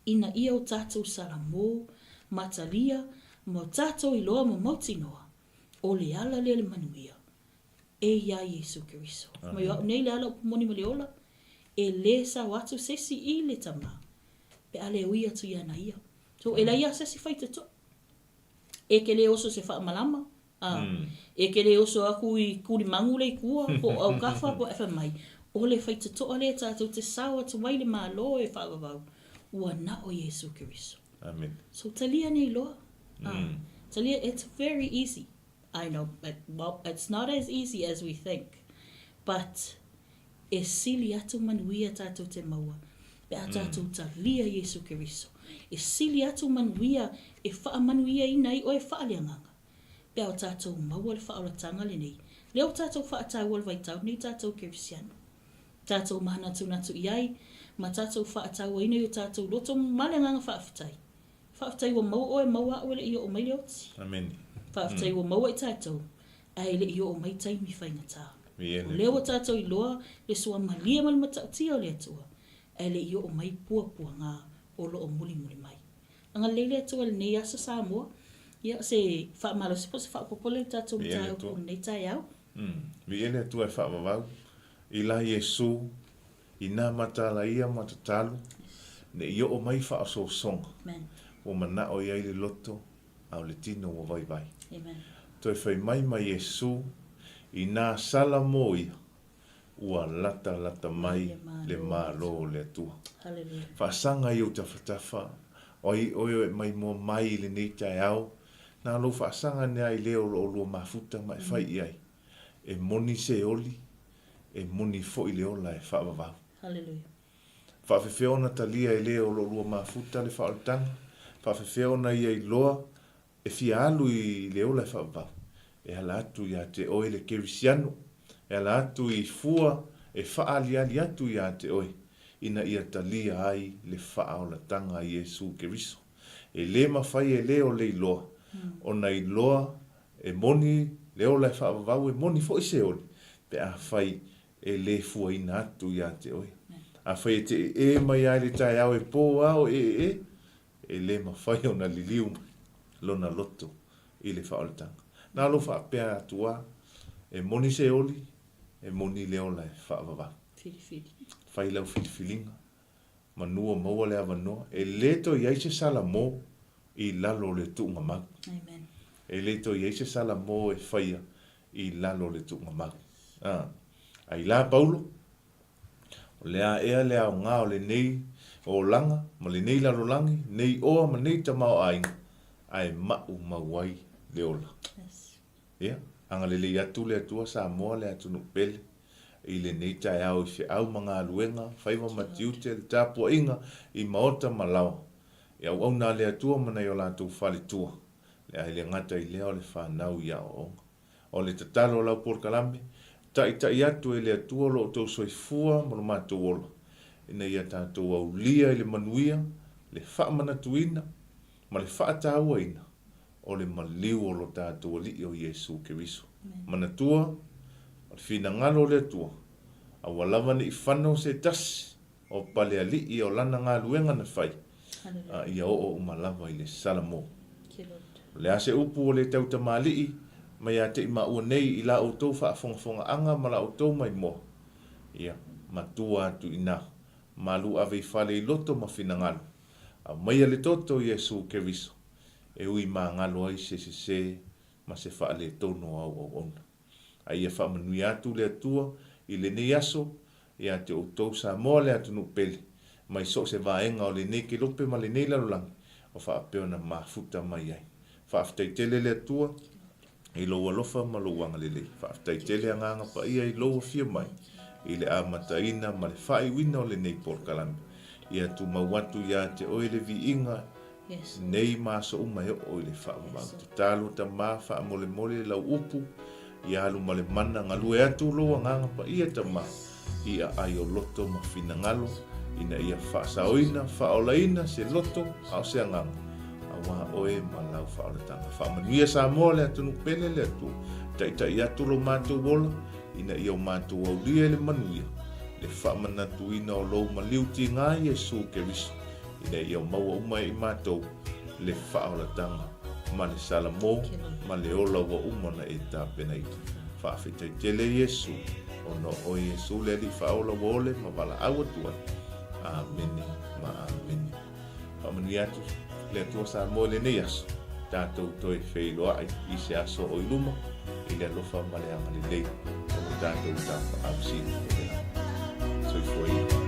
Ina ia o tātou salamo, matalia, mo tātou i loa mo mautinoa. O le ala le manuia. E ia Isu Keriso. Mai o nei le ala o pumoni ma le ola. E le sa watu sesi i le tama. Pe ale ui atu ia na ia. So e la ia sesi whaita to. E ke le oso se wha malama. E ke le oso aku i kuri mangule i kua. Po au kafa po efa mai. O le whaita to ale tātou te sawa tu mai le malo e whaavavau. Ua na o Isu Keriso. Amen. So talia nei loa. Talia, it's very easy. I know, but well, it's not as easy as we think. But e sili atu manuia tātou te maua. Pe a tātou talia Isu Keriso. E sili atu manuia e wha manuia i nei o e whaaleanganga. Pe a tātou maua le whaolatanga le nei. Leo tātou whaatau al vaitau nei tātou kerisiano. Tātou mahana tunatu iai, ma tātou whaatau ina i o tātou loto maleanganga whaafitai. Whaafitai wa maua o e maua o le i o mai leoti. Amen. Whaafitai wa maua i tātou. Ai le i o mai taimi whaingatā. Vailele. Leo tātou i loa, le sua malia mal matautia o le atua. Ai le i o mai pua ngā o lo o muli mai. Anga leile atua le nei asa Samoa. Ia se whaamalo se posa whaapopole tātou tāo ko nei TAEAO. Vailele atua e whaamavau. I la Yesu, i nā matala ia matatalu. Ne i o mai whaasosonga. Amen. O mana o iai le loto, au le tino o vai vai. Amen. Toi whai mai Yesu, i nā sala mo ia, ua lata mai le malo le atua. Hallelujah. Whaasanga i o tawhatafa, oi mai mua mai le nei TAEAO, nā lo whaasanga nea i leo o lua mafuta mai whai iai. E moni se oli, e moni fo i leo la e whaavavau. Hallelujah. Whaafewheona talia i leo o lua mafuta le whaaltanga, whaafewheona ia i loa, e fia alu i leo la e whaavavau. E hala atu ia te oe le kerisiano, e hala atu i fua, e whaali atu ia te oe, ina ia talia ai le whaolatanga i Iesu Keriso. E le mawhai e leo le iloa, o na iloa, e moni, leo la e whaavavau, e moni fo i se oli, pe a whai e le fuaina atu ia te oi. A whai te e mai ai le tai au e pō au e le mawhai o na liliu lona loto i le whaoletanga. Nā lo whaapea atua e moni se oli, e moni leo lai whaavava. Whai lau whiliwhilinga, manua maua le avanoa, e leto i aise sala mō i lalo le tuunga mau. Amen. E leto i aise sala mō e whaia i lalo le tuunga mau. Ai la Paulo, o lea ea lea o ngā o le nei o langa, ma le nei lalo langi, nei oa ma nei tamau ainga, ai mau mauai le ola. Ia, anga le lei atu le atua sa moa le atu nupele, i le nei TAEAO i fe au mga luenga, whaiva matiute le tāpua inga i maota malawa. Ia au nā le atua mana i o lātou whale tua, le ai le ngata i leo le whanau ia o onga. O le tatalo lau porkalame, tai atu e le atua lo tau soifua mo lo mātou ola. Ina ia tātou au lia i le manuia, le whaamanatuina, ma le whaatauaina, o le maliu o lo tātou li o Iesu Keriso. Manatua, o le whina ngalo le atua, a walawa ni i whanau se tasi, o pale ali i o lana ngā luenga na whai, ia o umalawa i le salamo. Le ase upu o le tauta malii, mai a te ima ua nei i la o tau whaafongafonga anga ma la o tau mai mo. Ia, matua atu ina, MALU ave i whale i loto ma whina ngalo. A mai le toto Iesu Keriso, e ui ma ngalo ai se, ma se whaale tono au ona. A ia whaamanui atu le atua, i le nei aso, ia te o tau sa moa le atu nupele, mai so se vaenga o le nei ke lope ma le nei larolangi, o whaapeo na mafuta mai ai. Whaaftai tele le atua, i loa lofa ma lo wanga lele. Whaaftai tele anganga pa ia i loa fia mai. I le amataina ma le whai wina o le nei porkalami. Ia tu mawatu ia te oi le vi inga. Nei maso umai o i le whaamamau. Te talo ta maa wha mole mole lau upu. Ia alu ma le mana ngalu e atu loa nganga pa ia ta maa. Ia ai o loto ma fina ngalo. Ina ia wha saoina, wha olaina se loto au se nganga. Awa oe ma lau whaoletanga. Whaamanuia sa moa le atu nupele le atu. Tai atu lo mātou wola. Ina ia o mātou au lia le manuia. Le whaamanatuina o lou maliuti ngā Iesu Keriso. Ina ia o maua umai i mātou le whaoletanga. Ma le salamo, ma le ola wa umana e tāpena i. Whaafetai tele Iesu. O no o Iesu le li whaola wa ole ma wala awa tua. Amene, ma amene. Whaamanuia atu. Le atua sa mo le nei aso. Tātou toi wheiloa i se aso o iluma. I le alofa ma le anga le lei. O tātou tāpa apsina. Soi fwoi.